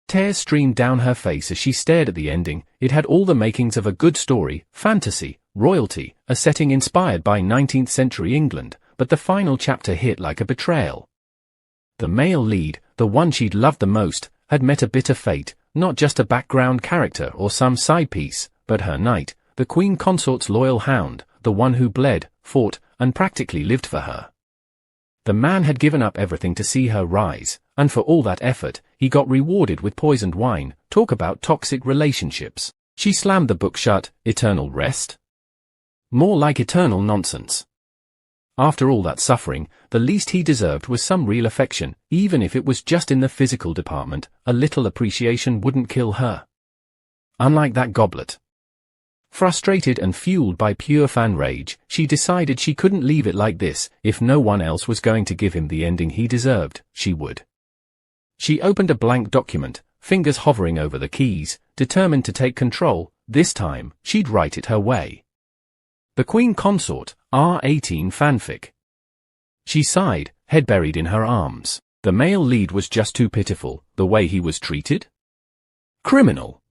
Tears streamed down her face as she stared at the ending. It had all the makings of a good story, fantasy, royalty, a setting inspired by 19th century England, but the final chapter hit like a betrayal. The male lead, the one she'd loved the most, had met a bitter fate, not just a background character or some side piece, but her knight, the queen consort's loyal hound, the one who bled, fought, and practically lived for her. The man had given up everything to see her rise, and for all that effort, he got rewarded with poisoned wine. Talk about toxic relationships. She slammed the book shut. Eternal rest? More like eternal nonsense. After all that suffering, the least he deserved was some real affection, even if it was just in the physical department. A little appreciation wouldn't kill her. Unlike that goblet. Frustrated and fueled by pure fan rage, she decided she couldn't leave it like this. If no one else was going to give him the ending he deserved, she would. She opened a blank document, fingers hovering over the keys, determined to take control. This time, she'd write it her way. The Queen Consort, R18 fanfic. She sighed, head buried in her arms. The male lead was just too pitiful, the way he was treated. Criminal.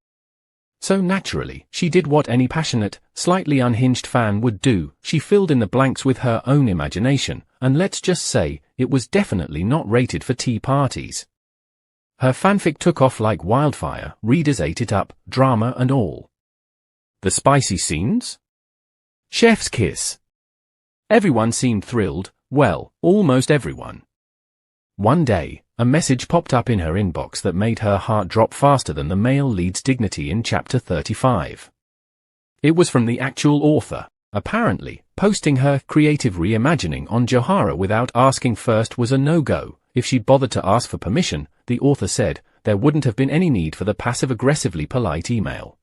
So naturally, she did what any passionate, slightly unhinged fan would do. She filled in the blanks with her own imagination, and let's just say, it was definitely not rated for tea parties. Her fanfic took off like wildfire. Readers ate it up, drama and all. The spicy scenes? Chef's kiss. Everyone seemed thrilled, well, almost everyone. One day, a message popped up in her inbox that made her heart drop faster than the male lead's dignity in chapter 35. It was from the actual author. Apparently, posting her creative reimagining on Johara without asking first was a no-go. If she'd bothered to ask for permission, the author said, there wouldn't have been any need for the passive-aggressively polite email.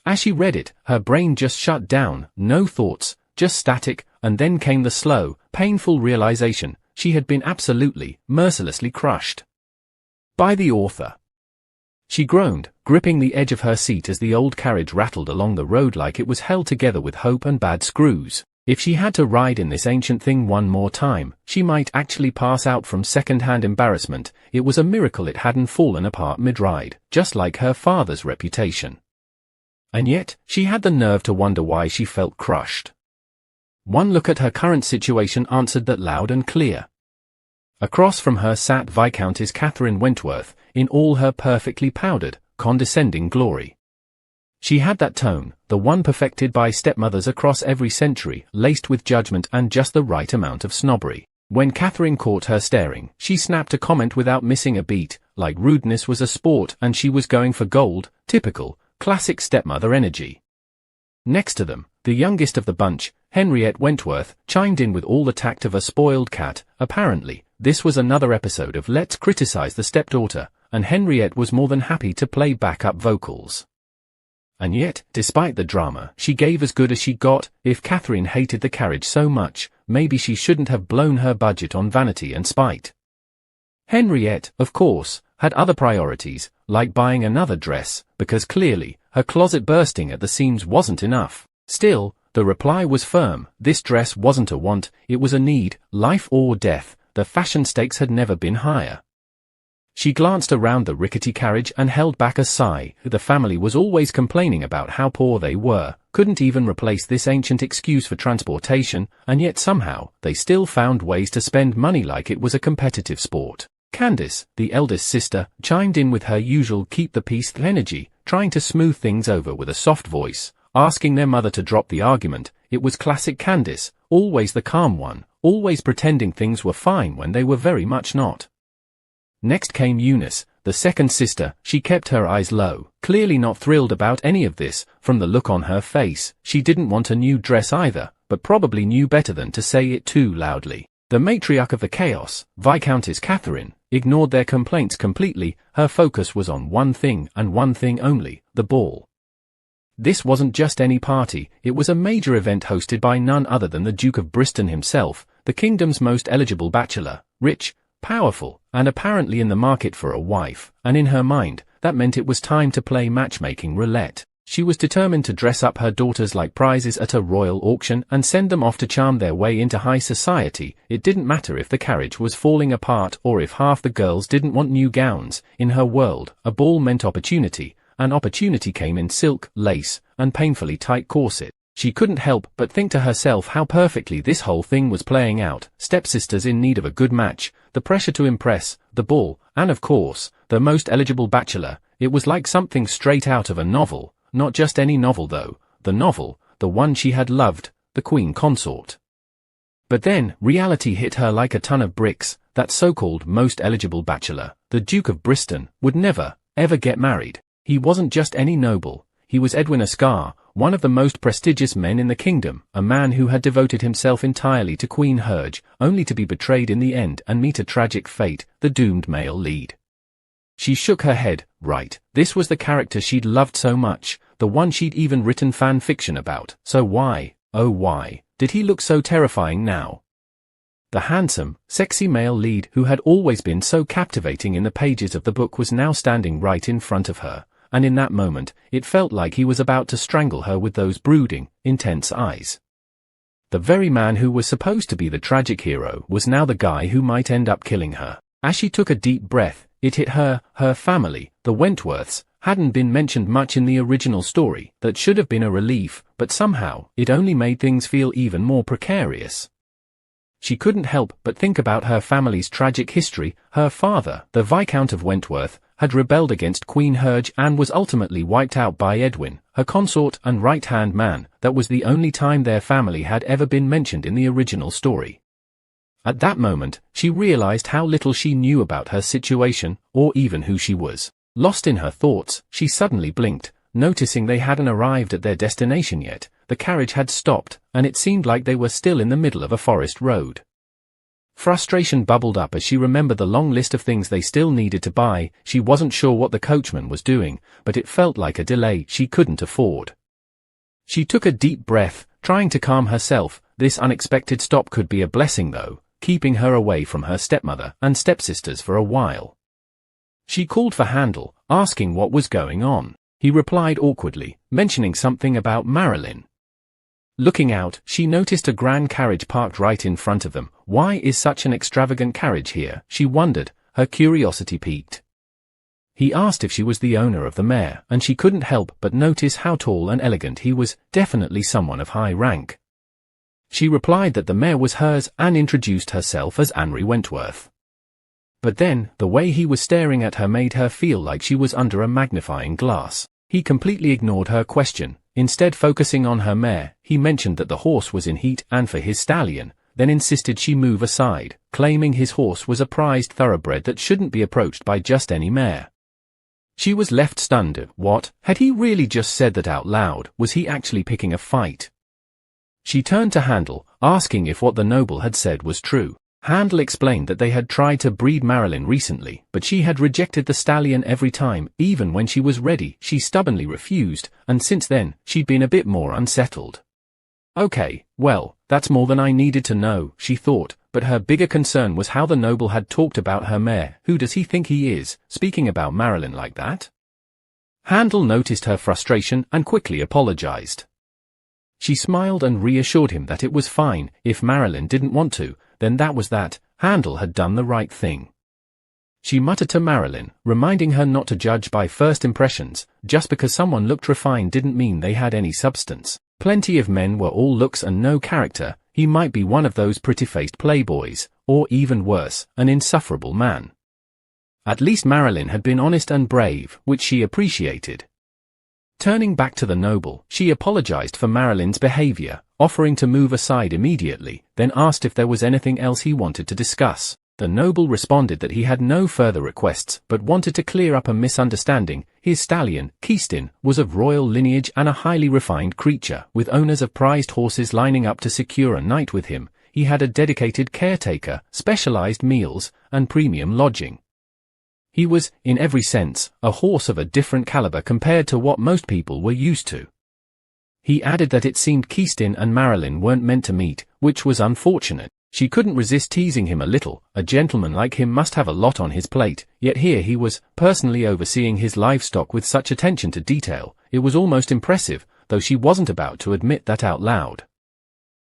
As she read it, her brain just shut down, no thoughts, just static, and then came the slow, painful realization. She had been absolutely, mercilessly crushed by the author. She groaned, gripping the edge of her seat as the old carriage rattled along the road like it was held together with hope and bad screws. If she had to ride in this ancient thing one more time, she might actually pass out from second-hand embarrassment. It was a miracle it hadn't fallen apart mid-ride, just like her father's reputation. And yet, she had the nerve to wonder why she felt crushed. One look at her current situation answered that loud and clear. Across from her sat Viscountess Catherine Wentworth, in all her perfectly powdered, condescending glory. She had that tone, the one perfected by stepmothers across every century, laced with judgment and just the right amount of snobbery. When Catherine caught her staring, she snapped a comment without missing a beat, like rudeness was a sport and she was going for gold. Typical, classic stepmother energy. Next to them, the youngest of the bunch, Henriette Wentworth, chimed in with all the tact of a spoiled cat. Apparently, this was another episode of Let's Criticize the Stepdaughter, and Henriette was more than happy to play backup vocals. And yet, despite the drama, she gave as good as she got. If Catherine hated the carriage so much, maybe she shouldn't have blown her budget on vanity and spite. Henriette, of course, had other priorities, like buying another dress, because clearly, her closet bursting at the seams wasn't enough. Still, the reply was firm. This dress wasn't a want, it was a need, life or death. The fashion stakes had never been higher. She glanced around the rickety carriage and held back a sigh. The family was always complaining about how poor they were, couldn't even replace this ancient excuse for transportation, and yet somehow, they still found ways to spend money like it was a competitive sport. Candace, the eldest sister, chimed in with her usual keep-the-peace energy, trying to smooth things over with a soft voice, asking their mother to drop the argument. It was classic Candace, always the calm one, always pretending things were fine when they were very much not. Next came Eunice, the second sister. She kept her eyes low, clearly not thrilled about any of this. From the look on her face, she didn't want a new dress either, but probably knew better than to say it too loudly. The matriarch of the chaos, Viscountess Catherine, ignored their complaints completely. Her focus was on one thing and one thing only, the ball. This wasn't just any party, it was a major event hosted by none other than the Duke of Bristol himself, the kingdom's most eligible bachelor, rich, powerful, and apparently in the market for a wife, and in her mind, that meant it was time to play matchmaking roulette. She was determined to dress up her daughters like prizes at a royal auction and send them off to charm their way into high society. It didn't matter if the carriage was falling apart or if half the girls didn't want new gowns. In her world, a ball meant opportunity, and opportunity came in silk, lace, and painfully tight corset. She couldn't help but think to herself how perfectly this whole thing was playing out. Stepsisters in need of a good match, the pressure to impress, the ball, and of course, the most eligible bachelor. It was like something straight out of a novel. Not just any novel though, the novel, the one she had loved, the Queen Consort. But then, reality hit her like a ton of bricks. That so-called most eligible bachelor, the Duke of Bristol, would never, ever get married. He wasn't just any noble, he was Edwin Ascar, one of the most prestigious men in the kingdom, a man who had devoted himself entirely to Queen Herge, only to be betrayed in the end and meet a tragic fate, the doomed male lead. She shook her head. Right, this was the character she'd loved so much, the one she'd even written fan fiction about. So why, oh why, did he look so terrifying now? The handsome, sexy male lead who had always been so captivating in the pages of the book was now standing right in front of her, and in that moment, it felt like he was about to strangle her with those brooding, intense eyes. The very man who was supposed to be the tragic hero was now the guy who might end up killing her. As she took a deep breath, it hit her, her family, the Wentworths, hadn't been mentioned much in the original story. That should have been a relief, but somehow, it only made things feel even more precarious. She couldn't help but think about her family's tragic history. Her father, the Viscount of Wentworth, had rebelled against Queen Herge and was ultimately wiped out by Edwin, her consort and right-hand man. That was the only time their family had ever been mentioned in the original story. At that moment, she realized how little she knew about her situation, or even who she was. Lost in her thoughts, she suddenly blinked, noticing they hadn't arrived at their destination yet. The carriage had stopped, and it seemed like they were still in the middle of a forest road. Frustration bubbled up as she remembered the long list of things they still needed to buy. She wasn't sure what the coachman was doing, but it felt like a delay she couldn't afford. She took a deep breath, trying to calm herself. This unexpected stop could be a blessing though, keeping her away from her stepmother and stepsisters for a while. She called for Handel, asking what was going on. He replied awkwardly, mentioning something about Marilyn. Looking out, she noticed a grand carriage parked right in front of them. Why is such an extravagant carriage here? She wondered, her curiosity piqued. He asked if she was the owner of the mare, and she couldn't help but notice how tall and elegant he was, definitely someone of high rank. She replied that the mare was hers and introduced herself as Henry Wentworth. But then, the way he was staring at her made her feel like she was under a magnifying glass. He completely ignored her question, instead focusing on her mare. He mentioned that the horse was in heat and for his stallion, then insisted she move aside, claiming his horse was a prized thoroughbred that shouldn't be approached by just any mare. She was left stunned. What? Had he really just said that out loud? Was he actually picking a fight? She turned to Handel, asking if what the noble had said was true. Handel explained that they had tried to breed Marilyn recently, but she had rejected the stallion every time. Even when she was ready, she stubbornly refused, and since then, she'd been a bit more unsettled. Okay, well, that's more than I needed to know, she thought, but her bigger concern was how the noble had talked about her mare. Who does he think he is, speaking about Marilyn like that? Handel noticed her frustration and quickly apologized. She smiled and reassured him that it was fine. If Marilyn didn't want to, then that was that. Handel had done the right thing. She muttered to Marilyn, reminding her not to judge by first impressions. Just because someone looked refined didn't mean they had any substance. Plenty of men were all looks and no character. He might be one of those pretty-faced playboys, or even worse, an insufferable man. At least Marilyn had been honest and brave, which she appreciated. Turning back to the noble, she apologized for Marilyn's behavior, offering to move aside immediately, then asked if there was anything else he wanted to discuss. The noble responded that he had no further requests, but wanted to clear up a misunderstanding. His stallion, Keastin, was of royal lineage and a highly refined creature, with owners of prized horses lining up to secure a night with him. He had a dedicated caretaker, specialized meals, and premium lodging. He was, in every sense, a horse of a different caliber compared to what most people were used to. He added that it seemed Keastin and Marilyn weren't meant to meet, which was unfortunate. She couldn't resist teasing him a little. A gentleman like him must have a lot on his plate, yet here he was, personally overseeing his livestock with such attention to detail. It was almost impressive, though she wasn't about to admit that out loud.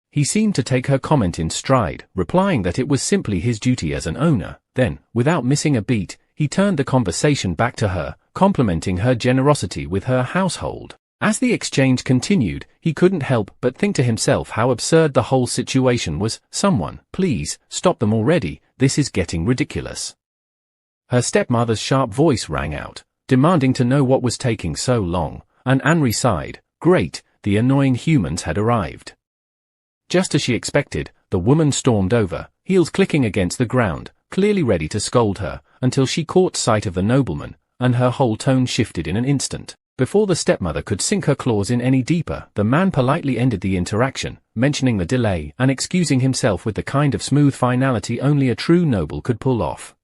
He seemed to take her comment in stride, replying that it was simply his duty as an owner. Then, without missing a beat, he turned the conversation back to her, complimenting her generosity with her household. As the exchange continued, he couldn't help but think to himself how absurd the whole situation was. Someone, please, stop them already, this is getting ridiculous. Her stepmother's sharp voice rang out, demanding to know what was taking so long, and Henri sighed. Great, the annoying humans had arrived. Just as she expected, the woman stormed over, heels clicking against the ground, clearly ready to scold her, until she caught sight of the nobleman, and her whole tone shifted in an instant. Before the stepmother could sink her claws in any deeper, the man politely ended the interaction, mentioning the delay and excusing himself with the kind of smooth finality only a true noble could pull off.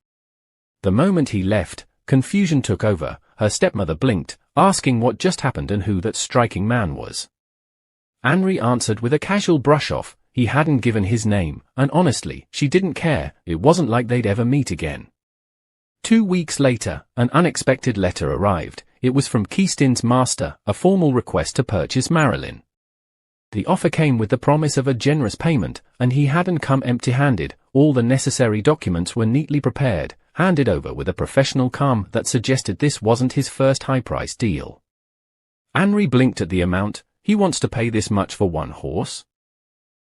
The moment he left, confusion took over. Her stepmother blinked, asking what just happened and who that striking man was. Henri answered with a casual brush-off. He hadn't given his name, and honestly, she didn't care. It wasn't like they'd ever meet again. 2 weeks later, an unexpected letter arrived. It was from Keastin's master, a formal request to purchase Marilyn. The offer came with the promise of a generous payment, and he hadn't come empty-handed. All the necessary documents were neatly prepared, handed over with a professional calm that suggested this wasn't his first high-price deal. Henri blinked at the amount. He wants to pay this much for one horse?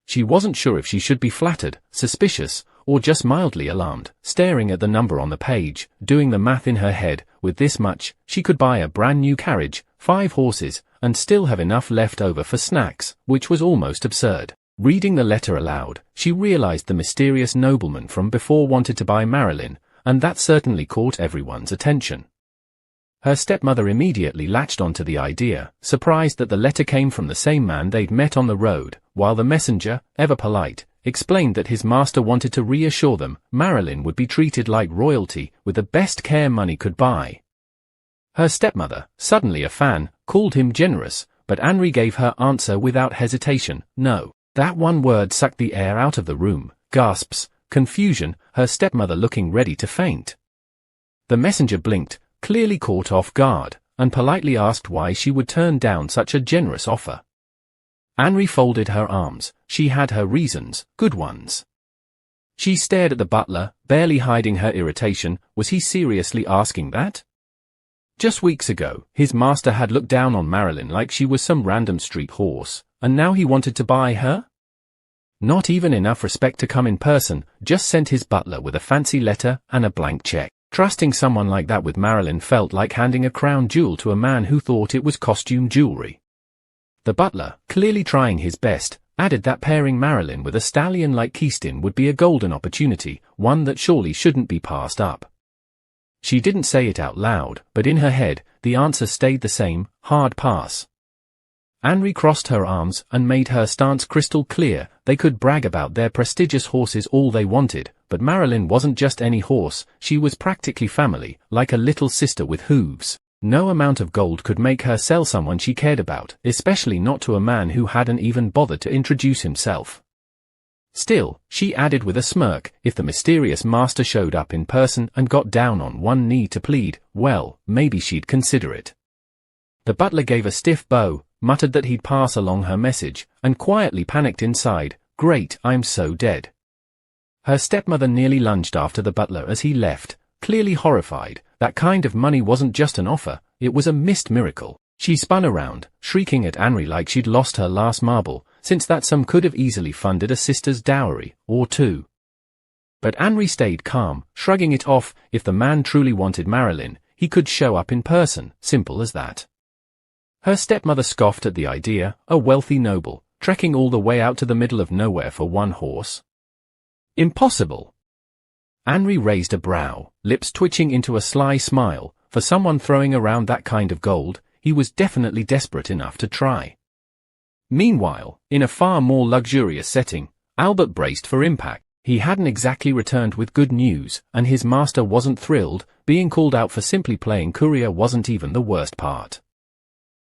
She wasn't sure if she should be flattered, suspicious, or just mildly alarmed, staring at the number on the page, doing the math in her head. With this much, she could buy a brand new carriage, 5 horses, and still have enough left over for snacks, which was almost absurd. Reading the letter aloud, she realized the mysterious nobleman from before wanted to buy Marilyn, and that certainly caught everyone's attention. Her stepmother immediately latched onto the idea, surprised that the letter came from the same man they'd met on the road, while the messenger, ever polite, explained that his master wanted to reassure them Marilyn would be treated like royalty, with the best care money could buy. Her stepmother, suddenly a fan, called him generous, but Henri gave her answer without hesitation, no. That one word sucked the air out of the room. Gasps, confusion, her stepmother looking ready to faint. The messenger blinked, clearly caught off guard, and politely asked why she would turn down such a generous offer. Henri folded her arms. She had her reasons, good ones. She stared at the butler, barely hiding her irritation. Was he seriously asking that? Just weeks ago, his master had looked down on Marilyn like she was some random street horse, and now he wanted to buy her? Not even enough respect to come in person, just sent his butler with a fancy letter and a blank check. Trusting someone like that with Marilyn felt like handing a crown jewel to a man who thought it was costume jewelry. The butler, clearly trying his best, added that pairing Marilyn with a stallion like Keastin would be a golden opportunity, one that surely shouldn't be passed up. She didn't say it out loud, but in her head, the answer stayed the same, hard pass. Henri crossed her arms and made her stance crystal clear. They could brag about their prestigious horses all they wanted, but Marilyn wasn't just any horse. She was practically family, like a little sister with hooves. No amount of gold could make her sell someone she cared about, especially not to a man who hadn't even bothered to introduce himself. Still, she added with a smirk, if the mysterious master showed up in person and got down on one knee to plead, well, maybe she'd consider it. The butler gave a stiff bow, muttered that he'd pass along her message, and quietly panicked inside. Great, I'm so dead. Her stepmother nearly lunged after the butler as he left, clearly horrified. That kind of money wasn't just an offer, it was a missed miracle. She spun around, shrieking at Henri like she'd lost her last marble, since that sum could have easily funded a sister's dowry, or two. But Henri stayed calm, shrugging it off. If the man truly wanted Marilyn, he could show up in person, simple as that. Her stepmother scoffed at the idea, a wealthy noble, trekking all the way out to the middle of nowhere for one horse. Impossible. Henri raised a brow, lips twitching into a sly smile. For someone throwing around that kind of gold, he was definitely desperate enough to try. Meanwhile, in a far more luxurious setting, Albert braced for impact. He hadn't exactly returned with good news, and his master wasn't thrilled. Being called out for simply playing courier wasn't even the worst part.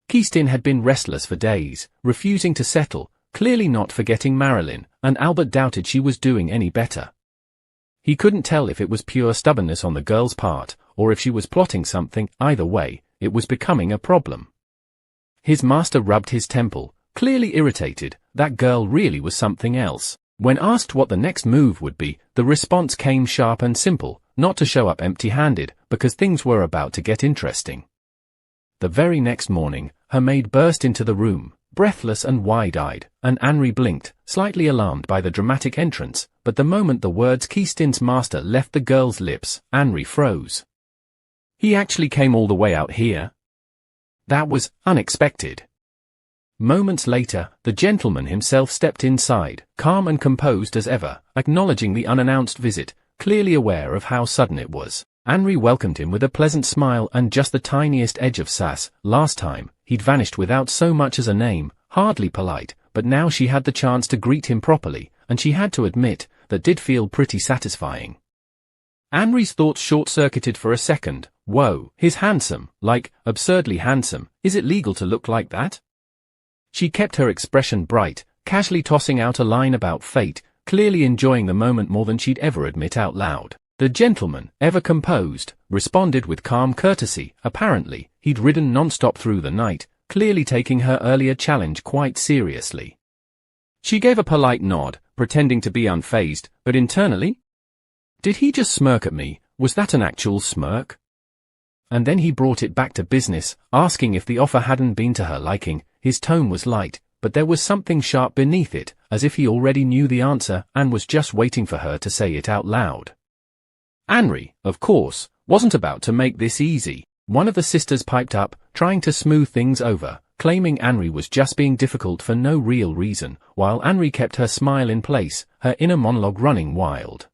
Keastin had been restless for days, refusing to settle, clearly not forgetting Marilyn, and Albert doubted she was doing any better. He couldn't tell if it was pure stubbornness on the girl's part, or if she was plotting something. Either way, it was becoming a problem. His master rubbed his temple, clearly irritated. That girl really was something else. When asked what the next move would be, the response came sharp and simple, not to show up empty-handed, because things were about to get interesting. The very next morning, her maid burst into the room, breathless and wide-eyed, and Henri blinked, slightly alarmed by the dramatic entrance, but the moment the words Keastin's master left the girl's lips, Henri froze. He actually came all the way out here? That was unexpected. Moments later, the gentleman himself stepped inside, calm and composed as ever, acknowledging the unannounced visit, clearly aware of how sudden it was. Henri welcomed him with a pleasant smile and just the tiniest edge of sass. Last time, he'd vanished without so much as a name, hardly polite, but now she had the chance to greet him properly, and she had to admit, that did feel pretty satisfying. Henri's thoughts short-circuited for a second. Whoa, he's handsome, like, absurdly handsome. Is it legal to look like that? She kept her expression bright, casually tossing out a line about fate, clearly enjoying the moment more than she'd ever admit out loud. The gentleman, ever composed, responded with calm courtesy. Apparently, he'd ridden non-stop through the night, clearly taking her earlier challenge quite seriously. She gave a polite nod, pretending to be unfazed, but internally? Did he just smirk at me? Was that an actual smirk? And then he brought it back to business, asking if the offer hadn't been to her liking. His tone was light, but there was something sharp beneath it, as if he already knew the answer and was just waiting for her to say it out loud. Henri, of course, wasn't about to make this easy. One of the sisters piped up, trying to smooth things over, claiming Henri was just being difficult for no real reason, while Henri kept her smile in place, her inner monologue running wild.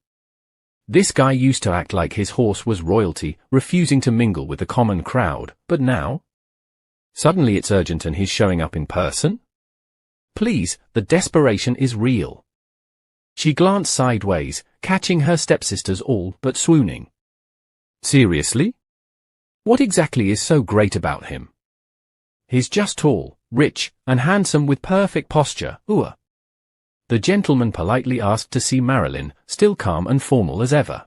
This guy used to act like his horse was royalty, refusing to mingle with the common crowd, but now? Suddenly it's urgent and he's showing up in person? Please, the desperation is real. She glanced sideways, catching her stepsisters all but swooning. Seriously? What exactly is so great about him? He's just tall, rich, and handsome with perfect posture. The gentleman politely asked to see Marilyn, still calm and formal as ever.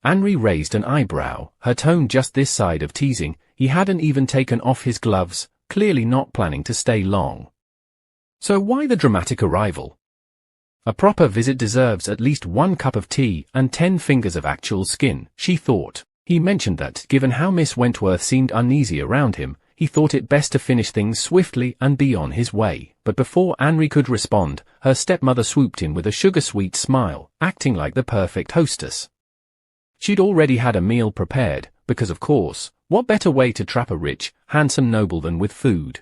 Henri raised an eyebrow, her tone just this side of teasing. He hadn't even taken off his gloves, clearly not planning to stay long. So why the dramatic arrival? A proper visit deserves at least 1 cup of tea and 10 fingers of actual skin, she thought. He mentioned that, given how Miss Wentworth seemed uneasy around him, he thought it best to finish things swiftly and be on his way. But before Henri could respond, her stepmother swooped in with a sugar-sweet smile, acting like the perfect hostess. She'd already had a meal prepared, because of course, what better way to trap a rich, handsome noble than with food?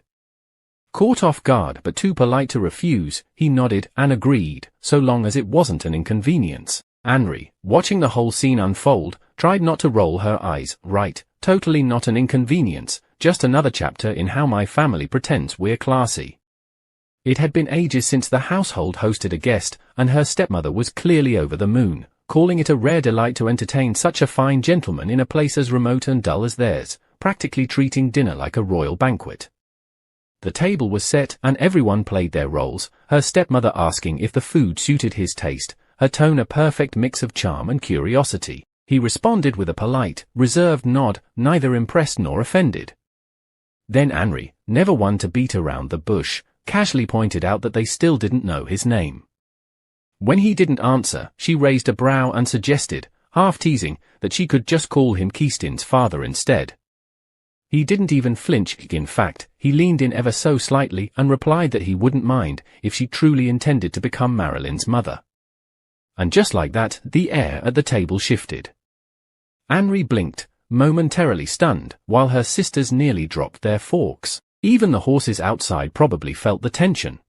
Caught off guard but too polite to refuse, he nodded and agreed, so long as it wasn't an inconvenience. Henri, watching the whole scene unfold, tried not to roll her eyes. Right, totally not an inconvenience, just another chapter in how my family pretends we're classy. It had been ages since the household hosted a guest, and her stepmother was clearly over the moon, calling it a rare delight to entertain such a fine gentleman in a place as remote and dull as theirs, practically treating dinner like a royal banquet. The table was set and everyone played their roles, her stepmother asking if the food suited his taste, her tone a perfect mix of charm and curiosity. He responded with a polite, reserved nod, neither impressed nor offended. Then Henri, never one to beat around the bush, casually pointed out that they still didn't know his name. When he didn't answer, she raised a brow and suggested, half teasing, that she could just call him Keastin's father instead. He didn't even flinch. In fact, he leaned in ever so slightly and replied that he wouldn't mind if she truly intended to become Marilyn's mother. And just like that, the air at the table shifted. Henri blinked, momentarily stunned, while her sisters nearly dropped their forks. Even the horses outside probably felt the tension.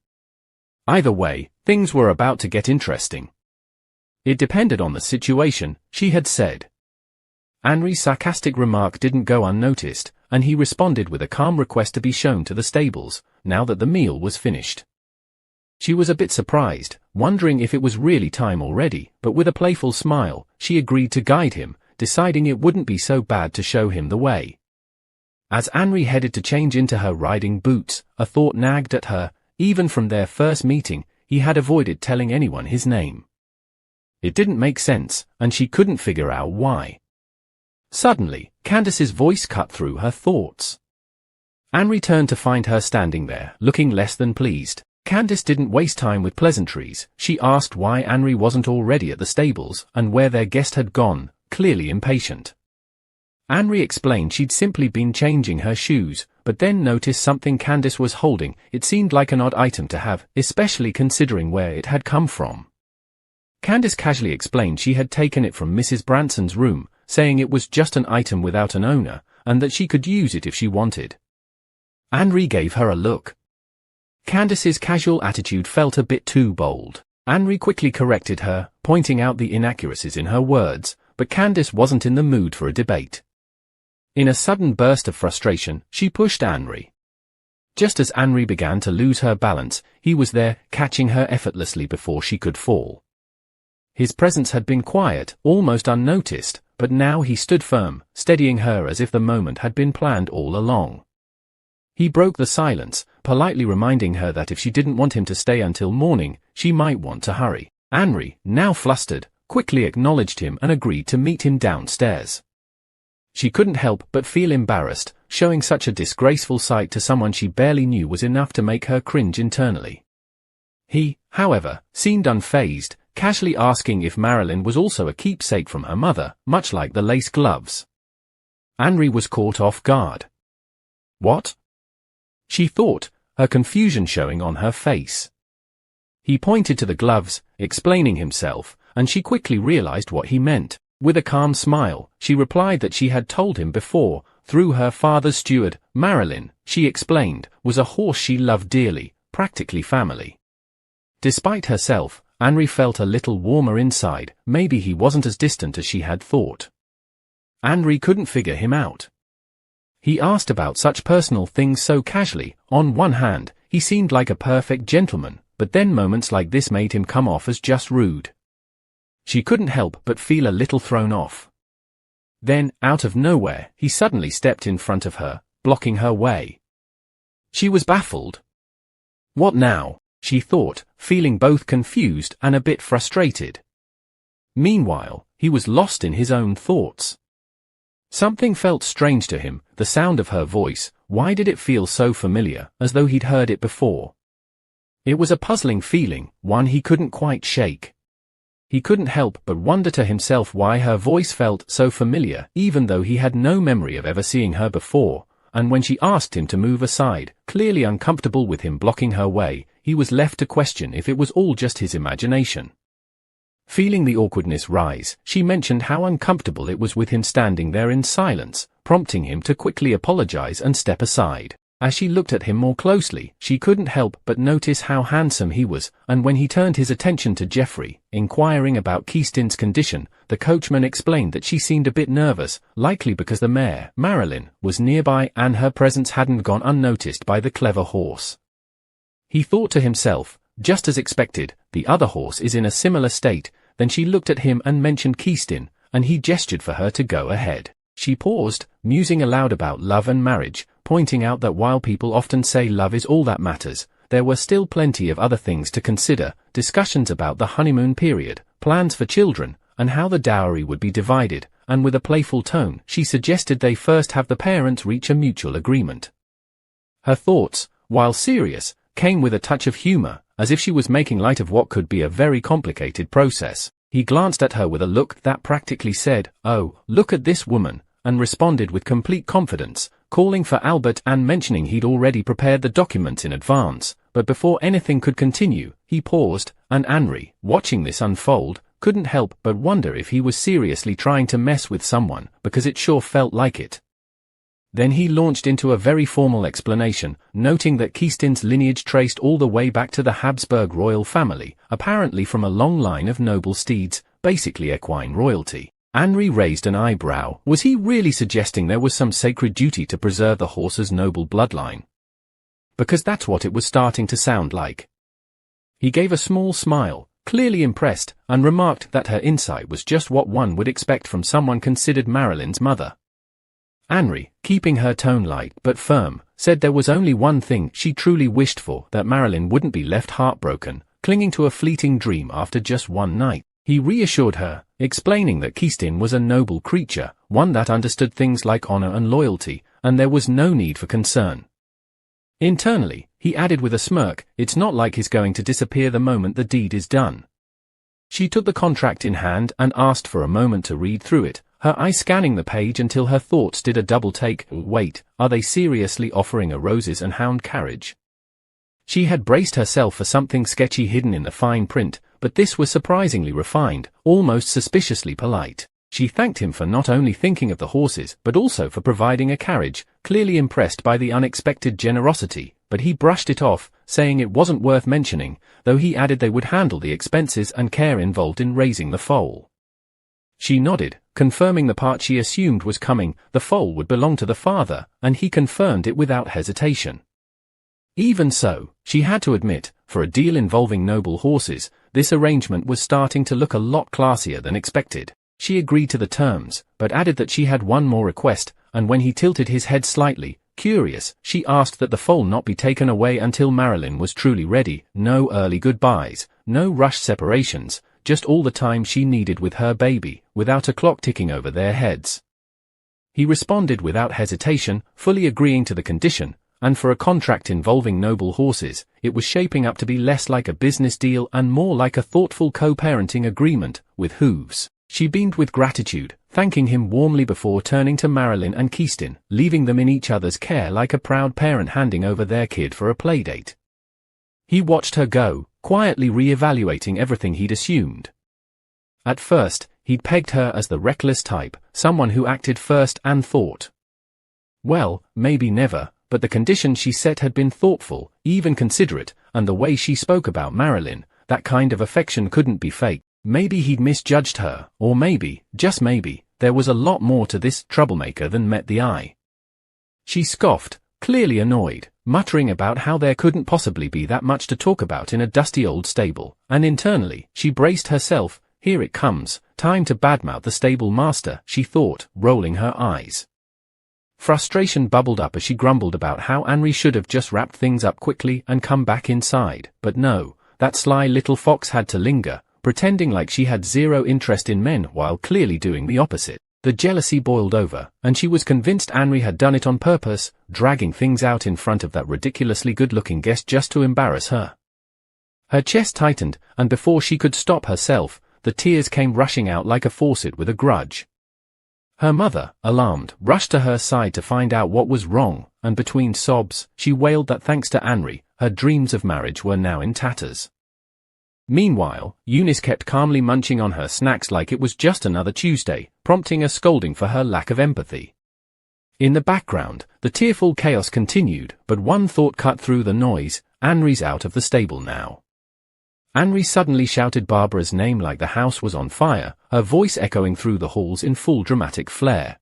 Either way, things were about to get interesting. It depended on the situation, she had said. Henri's sarcastic remark didn't go unnoticed, and he responded with a calm request to be shown to the stables, now that the meal was finished. She was a bit surprised, wondering if it was really time already, but with a playful smile, she agreed to guide him, deciding it wouldn't be so bad to show him the way. As Henri headed to change into her riding boots, a thought nagged at her. even from their first meeting, he had avoided telling anyone his name. It didn't make sense, and she couldn't figure out why. Suddenly, Candace's voice cut through her thoughts. Anne returned to find her standing there, looking less than pleased. Candace didn't waste time with pleasantries. She asked why Anne wasn't already at the stables, and where their guest had gone, clearly impatient. Anne explained she'd simply been changing her shoes, but then noticed something Candace was holding. It seemed like an odd item to have, especially considering where it had come from. Candace casually explained she had taken it from Mrs. Branson's room, saying it was just an item without an owner, and that she could use it if she wanted. Anne gave her a look. Candace's casual attitude felt a bit too bold. Anne quickly corrected her, pointing out the inaccuracies in her words, but Candace wasn't in the mood for a debate. In a sudden burst of frustration, she pushed Anne. Just as Anne began to lose her balance, he was there, catching her effortlessly before she could fall. His presence had been quiet, almost unnoticed, but now he stood firm, steadying her as if the moment had been planned all along. He broke the silence, politely reminding her that if she didn't want him to stay until morning, she might want to hurry. Anne, now flustered, quickly acknowledged him and agreed to meet him downstairs. She couldn't help but feel embarrassed. Showing such a disgraceful sight to someone she barely knew was enough to make her cringe internally. He, however, seemed unfazed, casually asking if Marilyn was also a keepsake from her mother, much like the lace gloves. Anne was caught off guard. What? She thought, her confusion showing on her face. He pointed to the gloves, explaining himself, and she quickly realized what he meant. With a calm smile, she replied that she had told him before, through her father's steward. Marilyn, she explained, was a horse she loved dearly, practically family. Despite herself, Anne felt a little warmer inside. Maybe he wasn't as distant as she had thought. Anne couldn't figure him out. He asked about such personal things so casually. On one hand, he seemed like a perfect gentleman, but then moments like this made him come off as just rude. She couldn't help but feel a little thrown off. Then, out of nowhere, he suddenly stepped in front of her, blocking her way. She was baffled. What now? She thought, feeling both confused and a bit frustrated. Meanwhile, he was lost in his own thoughts. Something felt strange to him, the sound of her voice. Why did it feel so familiar, as though he'd heard it before? It was a puzzling feeling, one he couldn't quite shake. He couldn't help but wonder to himself why her voice felt so familiar, even though he had no memory of ever seeing her before, and when she asked him to move aside, clearly uncomfortable with him blocking her way, he was left to question if it was all just his imagination. Feeling the awkwardness rise, she mentioned how uncomfortable it was with him standing there in silence, prompting him to quickly apologize and step aside. As she looked at him more closely, she couldn't help but notice how handsome he was, and when he turned his attention to Geoffrey, inquiring about Keaston's condition, the coachman explained that she seemed a bit nervous, likely because the mare, Marilyn, was nearby and her presence hadn't gone unnoticed by the clever horse. He thought to himself, just as expected, the other horse is in a similar state. Then she looked at him and mentioned Keaston, and he gestured for her to go ahead. She paused, musing aloud about love and marriage, pointing out that while people often say love is all that matters, there were still plenty of other things to consider, discussions about the honeymoon period, plans for children, and how the dowry would be divided, and with a playful tone, she suggested they first have the parents reach a mutual agreement. Her thoughts, while serious, came with a touch of humor, as if she was making light of what could be a very complicated process. He glanced at her with a look that practically said, "Oh, look at this woman," and responded with complete confidence, calling for Albert and mentioning he'd already prepared the documents in advance. But before anything could continue, he paused, and Anne, watching this unfold, couldn't help but wonder if he was seriously trying to mess with someone, because it sure felt like it. Then he launched into a very formal explanation, noting that Keaston's lineage traced all the way back to the Habsburg royal family, apparently from a long line of noble steeds, basically equine royalty. Anne raised an eyebrow. Was he really suggesting there was some sacred duty to preserve the horse's noble bloodline? Because that's what it was starting to sound like. He gave a small smile, clearly impressed, and remarked that her insight was just what one would expect from someone considered Marilyn's mother. Henri, keeping her tone light but firm, said there was only one thing she truly wished for, that Marilyn wouldn't be left heartbroken, clinging to a fleeting dream after just one night. He reassured her, explaining that Keistin was a noble creature, one that understood things like honor and loyalty, and there was no need for concern. Internally, he added with a smirk, it's not like he's going to disappear the moment the deed is done. She took the contract in hand and asked for a moment to read through it, her eyes scanning the page until her thoughts did a double take. Wait, are they seriously offering a roses and hound carriage? She had braced herself for something sketchy hidden in the fine print, but this was surprisingly refined, almost suspiciously polite. She thanked him for not only thinking of the horses but also for providing a carriage, clearly impressed by the unexpected generosity, but he brushed it off, saying it wasn't worth mentioning, though he added they would handle the expenses and care involved in raising the foal. She nodded, confirming the part she assumed was coming. The foal would belong to the father, and he confirmed it without hesitation. Even so, she had to admit, for a deal involving noble horses, this arrangement was starting to look a lot classier than expected. She agreed to the terms, but added that she had one more request, and when he tilted his head slightly, curious, she asked that the foal not be taken away until Marilyn was truly ready. No early goodbyes, no rushed separations, just all the time she needed with her baby, without a clock ticking over their heads. He responded without hesitation, fully agreeing to the condition, and for a contract involving noble horses, it was shaping up to be less like a business deal and more like a thoughtful co-parenting agreement, with hooves. She beamed with gratitude, thanking him warmly before turning to Marilyn and Keistin, leaving them in each other's care like a proud parent handing over their kid for a playdate. He watched her go, quietly re-evaluating everything he'd assumed. At first, he'd pegged her as the reckless type, someone who acted first and thought. Well, maybe never, but the condition she set had been thoughtful, even considerate, and the way she spoke about Marilyn, that kind of affection couldn't be fake. Maybe he'd misjudged her, or maybe, just maybe, there was a lot more to this troublemaker than met the eye. She scoffed, clearly annoyed, muttering about how there couldn't possibly be that much to talk about in a dusty old stable, and internally, she braced herself. Here it comes, time to badmouth the stable master, she thought, rolling her eyes. Frustration bubbled up as she grumbled about how Henri should have just wrapped things up quickly and come back inside, but no, that sly little fox had to linger, pretending like she had zero interest in men while clearly doing the opposite. The jealousy boiled over, and she was convinced Henri had done it on purpose, dragging things out in front of that ridiculously good-looking guest just to embarrass her. Her chest tightened, and before she could stop herself, the tears came rushing out like a faucet with a grudge. Her mother, alarmed, rushed to her side to find out what was wrong, and between sobs, she wailed that thanks to Henri, her dreams of marriage were now in tatters. Meanwhile, Eunice kept calmly munching on her snacks like it was just another Tuesday, prompting a scolding for her lack of empathy. In the background, the tearful chaos continued, but one thought cut through the noise: Henri's out of the stable now. Henri suddenly shouted Barbara's name like the house was on fire, her voice echoing through the halls in full dramatic flair.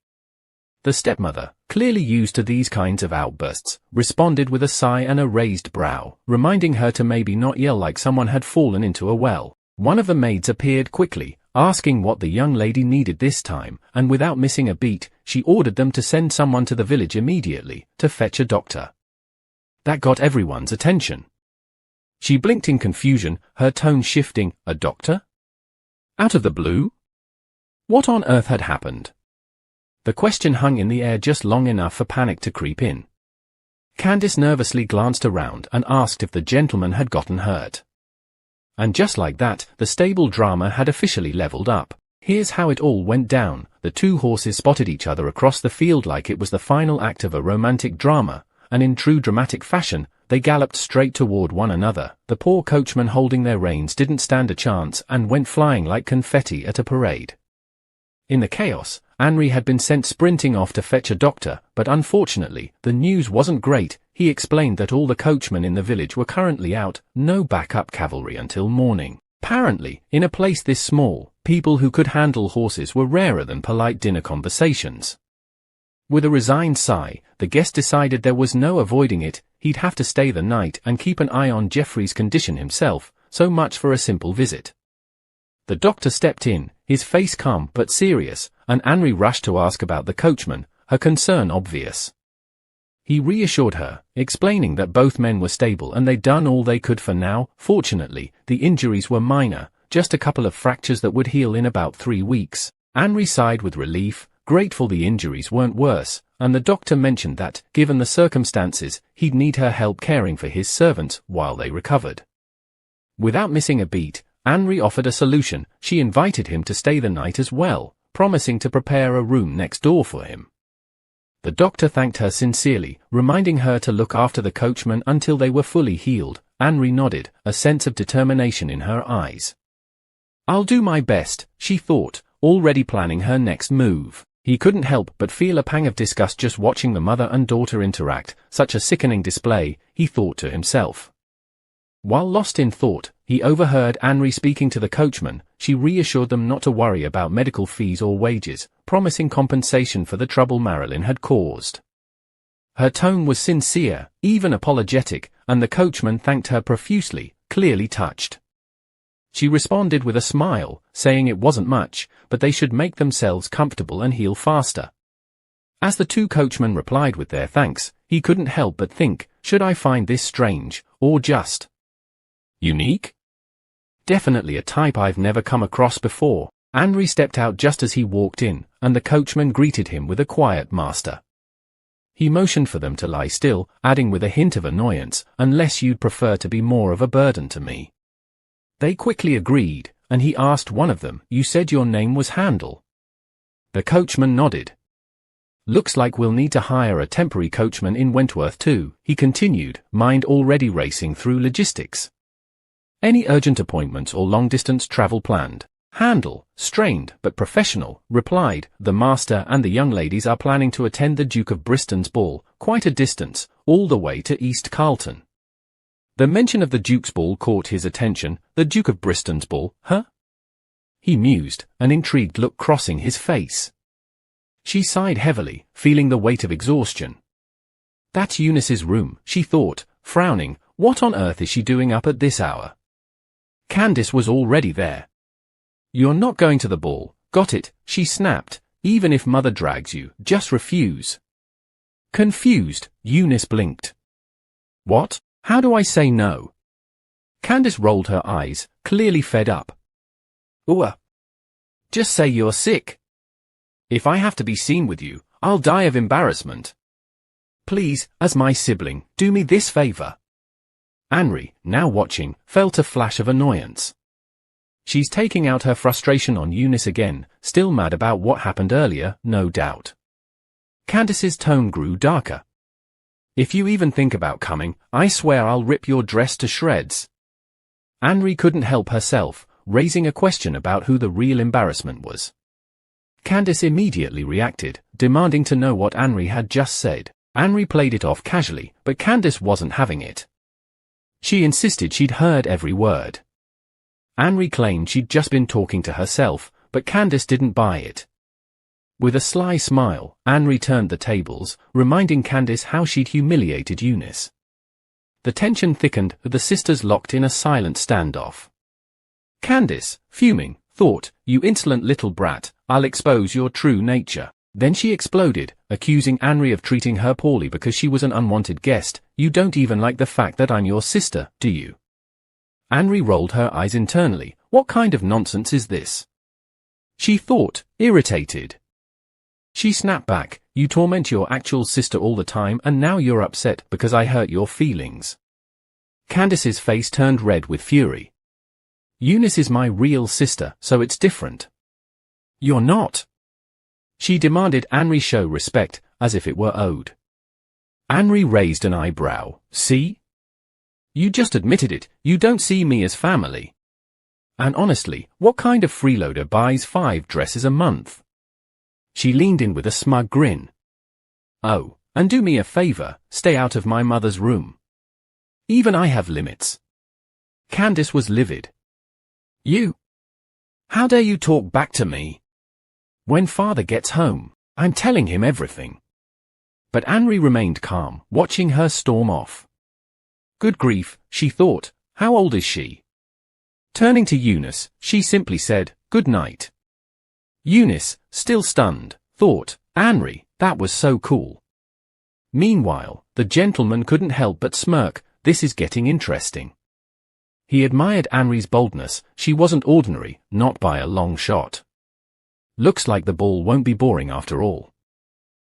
The stepmother, clearly used to these kinds of outbursts, responded with a sigh and a raised brow, reminding her to maybe not yell like someone had fallen into a well. One of the maids appeared quickly, asking what the young lady needed this time, and without missing a beat, she ordered them to send someone to the village immediately, to fetch a doctor. That got everyone's attention. She blinked in confusion, her tone shifting. A doctor? Out of the blue? What on earth had happened? The question hung in the air just long enough for panic to creep in. Candace nervously glanced around and asked if the gentleman had gotten hurt. And just like that, the stable drama had officially leveled up. Here's how it all went down. The two horses spotted each other across the field like it was the final act of a romantic drama, and in true dramatic fashion, they galloped straight toward one another. The poor coachman holding their reins didn't stand a chance and went flying like confetti at a parade. In the chaos, Henri had been sent sprinting off to fetch a doctor, but unfortunately, the news wasn't great. He explained that all the coachmen in the village were currently out, no backup cavalry until morning. Apparently, in a place this small, people who could handle horses were rarer than polite dinner conversations. With a resigned sigh, the guest decided there was no avoiding it. He'd have to stay the night and keep an eye on Geoffrey's condition himself. So much for a simple visit. The doctor stepped in, his face calm but serious, and Henri rushed to ask about the coachman, her concern obvious. He reassured her, explaining that both men were stable and they'd done all they could for now. Fortunately, the injuries were minor, just a couple of fractures that would heal in about 3 weeks. Henri sighed with relief, grateful the injuries weren't worse, and the doctor mentioned that, given the circumstances, he'd need her help caring for his servants while they recovered. Without missing a beat, Henri offered a solution. She invited him to stay the night as well, promising to prepare a room next door for him. The doctor thanked her sincerely, reminding her to look after the coachman until they were fully healed. Henri nodded, a sense of determination in her eyes. "I'll do my best," she thought, already planning her next move. He couldn't help but feel a pang of disgust just watching the mother and daughter interact. Such a sickening display, he thought to himself. While lost in thought, he overheard Henri speaking to the coachman. She reassured them not to worry about medical fees or wages, promising compensation for the trouble Marilyn had caused. Her tone was sincere, even apologetic, and the coachman thanked her profusely, clearly touched. She responded with a smile, saying it wasn't much, but they should make themselves comfortable and heal faster. As the two coachmen replied with their thanks, he couldn't help but think, should I find this strange, or just unique? Definitely a type I've never come across before. Henri stepped out just as he walked in, and the coachman greeted him with a quiet "Master." He motioned for them to lie still, adding with a hint of annoyance, "Unless you'd prefer to be more of a burden to me." They quickly agreed, and he asked one of them, "You said your name was Handel?" The coachman nodded. "Looks like we'll need to hire a temporary coachman in Wentworth too," he continued, mind already racing through logistics. "Any urgent appointments or long-distance travel planned?" Handel, strained but professional, replied, "The master and the young ladies are planning to attend the Duke of Bristol's ball, quite a distance, all the way to East Carlton." The mention of the Duke's ball caught his attention. "The Duke of Bristol's ball, huh?" He mused, an intrigued look crossing his face. She sighed heavily, feeling the weight of exhaustion. "That's Eunice's room," she thought, frowning. What on earth is she doing up at this hour? Candace was already there. "You're not going to the ball, got it?" she snapped. "Even if mother drags you, just refuse." Confused, Eunice blinked. "What? How do I say no?" Candace rolled her eyes, clearly fed up. "Ooh. Just say you're sick. If I have to be seen with you, I'll die of embarrassment. Please, as my sibling, do me this favor." Henri, now watching, felt a flash of annoyance. She's taking out her frustration on Eunice again, still mad about what happened earlier, no doubt. Candace's tone grew darker. "If you even think about coming, I swear I'll rip your dress to shreds." Henri couldn't help herself, raising a question about who the real embarrassment was. Candace immediately reacted, demanding to know what Henri had just said. Henri played it off casually, but Candace wasn't having it. She insisted she'd heard every word. Henri claimed she'd just been talking to herself, but Candace didn't buy it. With a sly smile, Henri turned the tables, reminding Candace how she'd humiliated Eunice. The tension thickened, the sisters locked in a silent standoff. Candace, fuming, thought, "You insolent little brat, I'll expose your true nature." Then she exploded, accusing Henri of treating her poorly because she was an unwanted guest. "You don't even like the fact that I'm your sister, do you?" Henri rolled her eyes internally. What kind of nonsense is this? She thought, irritated. She snapped back, "You torment your actual sister all the time and now you're upset because I hurt your feelings." Candace's face turned red with fury. "Eunice is my real sister, so it's different." "You're not." She demanded Henri show respect, as if it were owed. Henri raised an eyebrow. "See? You just admitted it, you don't see me as family. And honestly, what kind of freeloader buys 5 dresses a month?" She leaned in with a smug grin. "Oh, and do me a favor, stay out of my mother's room. Even I have limits." Candace was livid. "You? How dare you talk back to me? When father gets home, I'm telling him everything." But Henri remained calm, watching her storm off. Good grief, she thought, how old is she? Turning to Eunice, she simply said, "Good night." Eunice, still stunned, thought, "Henri, That was so cool. Meanwhile, the gentleman couldn't help but smirk. This is getting interesting. He admired Henri's boldness. She wasn't ordinary, not by a long shot. Looks like the ball won't be boring after all.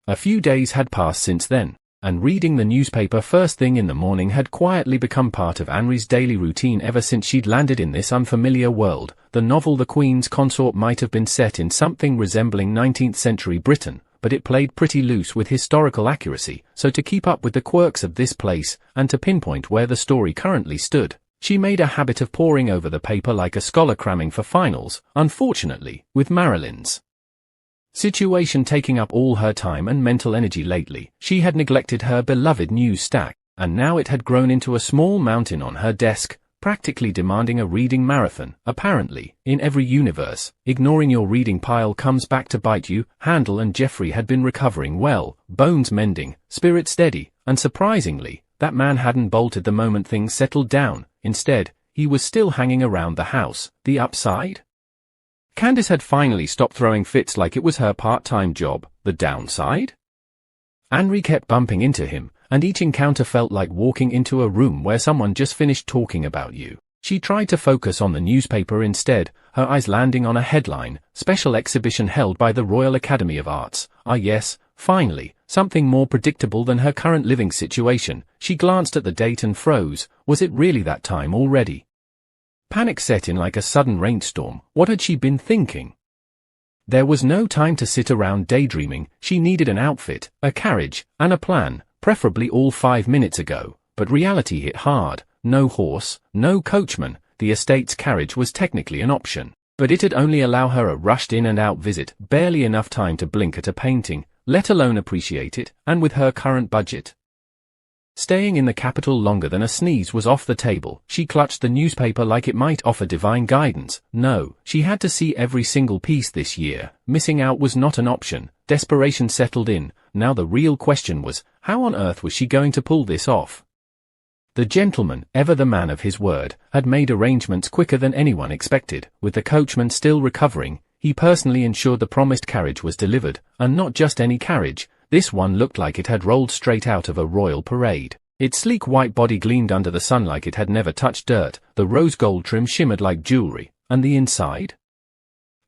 A few days had passed since then, and reading the newspaper first thing in the morning had quietly become part of Henri's daily routine ever since she'd landed in this unfamiliar world. The novel The Queen's Consort might have been set in something resembling 19th century Britain, but it played pretty loose with historical accuracy, so to keep up with the quirks of this place, and to pinpoint where the story currently stood, she made a habit of poring over the paper like a scholar cramming for finals. Unfortunately, with Marilyn's situation taking up all her time and mental energy lately, she had neglected her beloved news stack, and now it had grown into a small mountain on her desk, practically demanding a reading marathon. Apparently, in every universe, ignoring your reading pile comes back to bite you. Handel and Geoffrey had been recovering well, bones mending, spirit steady, and surprisingly, that man hadn't bolted the moment things settled down. Instead, he was still hanging around the house. The upside? Candace had finally stopped throwing fits like it was her part-time job. The downside? Henri kept bumping into him, and each encounter felt like walking into a room where someone just finished talking about you. She tried to focus on the newspaper instead, her eyes landing on a headline, "Special exhibition held by the Royal Academy of Arts." Ah yes, finally, something more predictable than her current living situation. She glanced at the date and froze. Was it really that time already? Panic set in like a sudden rainstorm. What had she been thinking? There was no time to sit around daydreaming. She needed an outfit, a carriage, and a plan, preferably all 5 minutes ago. But reality hit hard. No horse, no coachman. The estate's carriage was technically an option, but it'd only allow her a rushed in and out visit, barely enough time to blink at a painting, let alone appreciate it, and with her current budget, staying in the capital longer than a sneeze was off the table. She clutched the newspaper like it might offer divine guidance. No, she had to see every single piece this year. Missing out was not an option. Desperation settled in. Now the real question was, how on earth was she going to pull this off? The gentleman, ever the man of his word, had made arrangements quicker than anyone expected. With the coachman still recovering, he personally ensured the promised carriage was delivered, and not just any carriage. This one looked like it had rolled straight out of a royal parade. Its sleek white body gleamed under the sun like it had never touched dirt, the rose gold trim shimmered like jewelry, and the inside?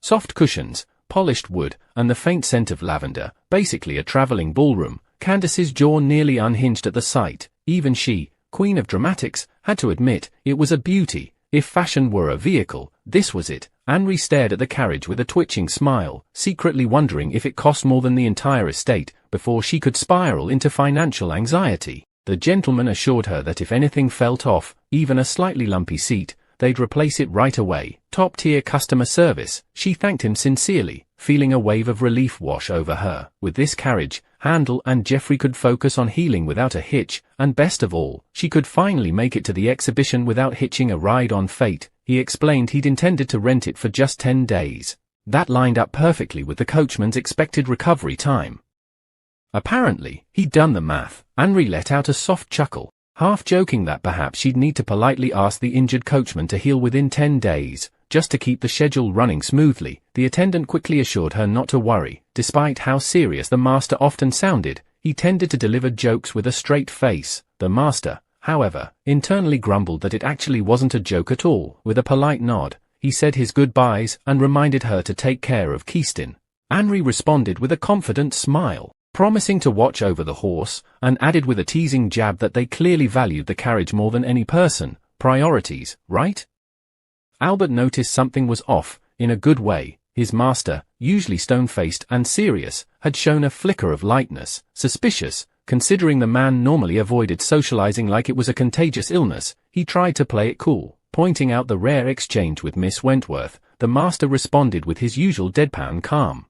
Soft cushions, polished wood, and the faint scent of lavender, basically a travelling ballroom. Candace's jaw nearly unhinged at the sight. Even she, queen of dramatics, had to admit, it was a beauty. If fashion were a vehicle, this was it. Henri stared at the carriage with a twitching smile, secretly wondering if it cost more than the entire estate, before she could spiral into financial anxiety. The gentleman assured her that if anything felt off, even a slightly lumpy seat, they'd replace it right away. Top-tier customer service. She thanked him sincerely, feeling a wave of relief wash over her. With this carriage, Handel and Geoffrey could focus on healing without a hitch, and best of all, she could finally make it to the exhibition without hitching a ride on fate. He explained he'd intended to rent it for just 10 days. That lined up perfectly with the coachman's expected recovery time. Apparently, he'd done the math. Henri let out a soft chuckle, half joking that perhaps she'd need to politely ask the injured coachman to heal within 10 days, just to keep the schedule running smoothly. The attendant quickly assured her not to worry. Despite how serious the master often sounded, he tended to deliver jokes with a straight face. The master, however, internally grumbled that it actually wasn't a joke at all. With a polite nod, he said his goodbyes and reminded her to take care of Keastin. Henri responded with a confident smile, promising to watch over the horse, and added with a teasing jab that they clearly valued the carriage more than any person. Priorities, right? Albert noticed something was off, in a good way. His master, usually stone-faced and serious, had shown a flicker of lightness. Suspicious, considering the man normally avoided socializing like it was a contagious illness. He tried to play it cool, pointing out the rare exchange with Miss Wentworth. The master responded with his usual deadpan calm,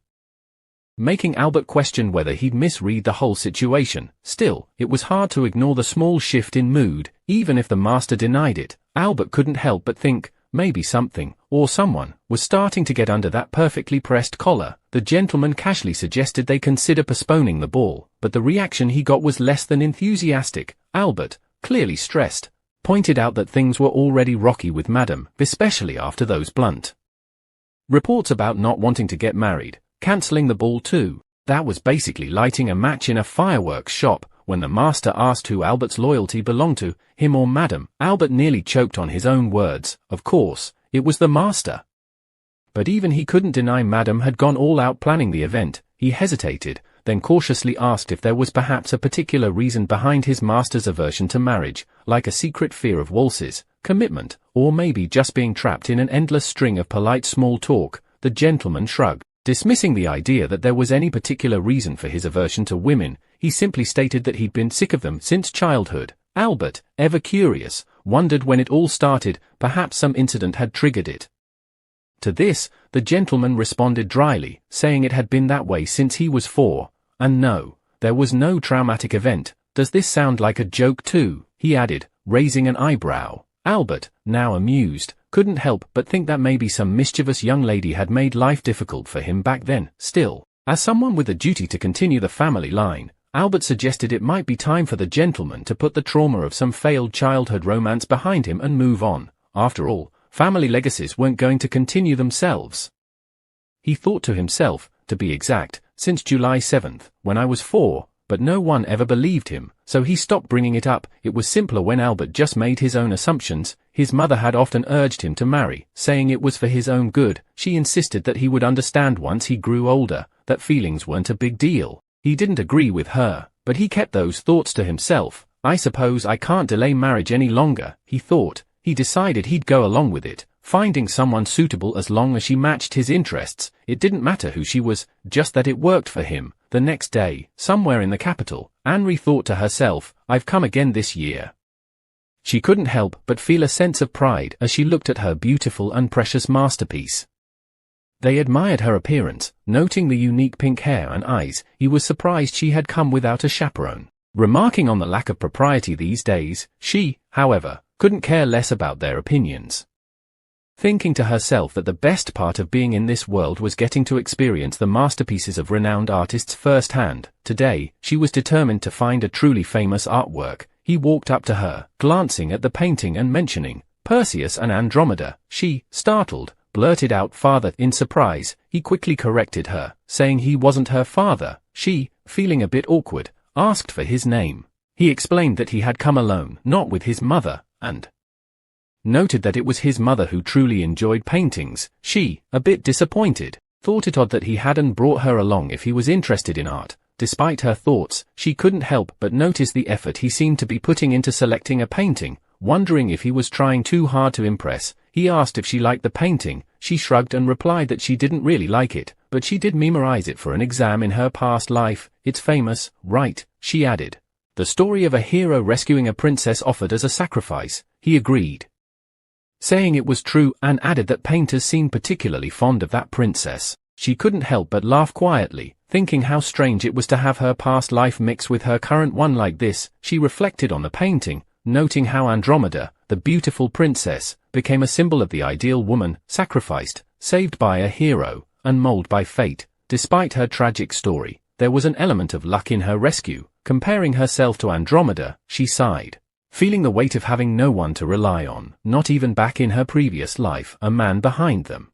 making Albert question whether he'd misread the whole situation. Still, it was hard to ignore the small shift in mood. Even if the master denied it, Albert couldn't help but think, maybe something, or someone, was starting to get under that perfectly pressed collar. The gentleman casually suggested they consider postponing the ball, but the reaction he got was less than enthusiastic. Albert, clearly stressed, pointed out that things were already rocky with Madame, especially after those blunt reports about not wanting to get married. Cancelling the ball too. That was basically lighting a match in a fireworks shop. When the master asked who Albert's loyalty belonged to, him or Madam, Albert nearly choked on his own words. Of course, it was the master. But even he couldn't deny Madam had gone all out planning the event. He hesitated, then cautiously asked if there was perhaps a particular reason behind his master's aversion to marriage, like a secret fear of waltzes, commitment, or maybe just being trapped in an endless string of polite small talk. The gentleman shrugged. Dismissing the idea that there was any particular reason for his aversion to women, he simply stated that he'd been sick of them since childhood. Albert, ever curious, wondered when it all started. Perhaps some incident had triggered it. To this, the gentleman responded dryly, saying it had been that way since he was 4, and no, there was no traumatic event. Does this sound like a joke too? He added, raising an eyebrow. Albert, now amused, couldn't help but think that maybe some mischievous young lady had made life difficult for him back then. Still, as someone with a duty to continue the family line, Albert suggested it might be time for the gentleman to put the trauma of some failed childhood romance behind him and move on. After all, family legacies weren't going to continue themselves. He thought to himself, to be exact, since July 7th, when I was 4, but no one ever believed him, so he stopped bringing it up. It was simpler when Albert just made his own assumptions. His mother had often urged him to marry, saying it was for his own good. She insisted that he would understand once he grew older, that feelings weren't a big deal. He didn't agree with her, but he kept those thoughts to himself. I suppose I can't delay marriage any longer, he thought. He decided he'd go along with it, finding someone suitable as long as she matched his interests. It didn't matter who she was, just that it worked for him. The next day, somewhere in the capital, Anne thought to herself, I've come again this year. She couldn't help but feel a sense of pride as she looked at her beautiful and precious masterpiece. They admired her appearance, noting the unique pink hair and eyes. He was surprised she had come without a chaperone. Remarking on the lack of propriety these days, she, however, couldn't care less about their opinions. Thinking to herself that the best part of being in this world was getting to experience the masterpieces of renowned artists firsthand, today, she was determined to find a truly famous artwork. He walked up to her, glancing at the painting and mentioning Perseus and Andromeda. She, startled, blurted out father in surprise. He quickly corrected her, saying he wasn't her father. She, feeling a bit awkward, asked for his name. He explained that he had come alone, not with his mother, and noted that it was his mother who truly enjoyed paintings. She, a bit disappointed, thought it odd that he hadn't brought her along if he was interested in art. Despite her thoughts, she couldn't help but notice the effort he seemed to be putting into selecting a painting. Wondering if he was trying too hard to impress, he asked if she liked the painting. She shrugged and replied that she didn't really like it, but she did memorize it for an exam in her past life. It's famous, right? She added. The story of a hero rescuing a princess offered as a sacrifice. He agreed, saying it was true, and added that painters seemed particularly fond of that princess. She couldn't help but laugh quietly, thinking how strange it was to have her past life mix with her current one like this. She reflected on the painting, noting how Andromeda, the beautiful princess, became a symbol of the ideal woman, sacrificed, saved by a hero, and molded by fate. Despite her tragic story, there was an element of luck in her rescue. Comparing herself to Andromeda, she sighed, feeling the weight of having no one to rely on, not even back in her previous life. A man behind them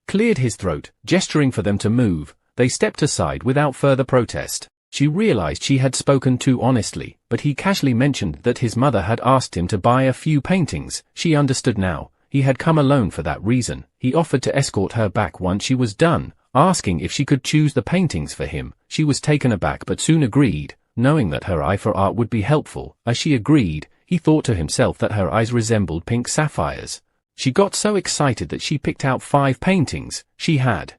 cleared his throat, gesturing for them to move. They stepped aside without further protest. She realized she had spoken too honestly, but he casually mentioned that his mother had asked him to buy a few paintings. She understood now. He had come alone for that reason. He offered to escort her back once she was done, asking if she could choose the paintings for him. She was taken aback but soon agreed, knowing that her eye for art would be helpful. As she agreed, he thought to himself that her eyes resembled pink sapphires. She got so excited that she picked out 5 paintings. She had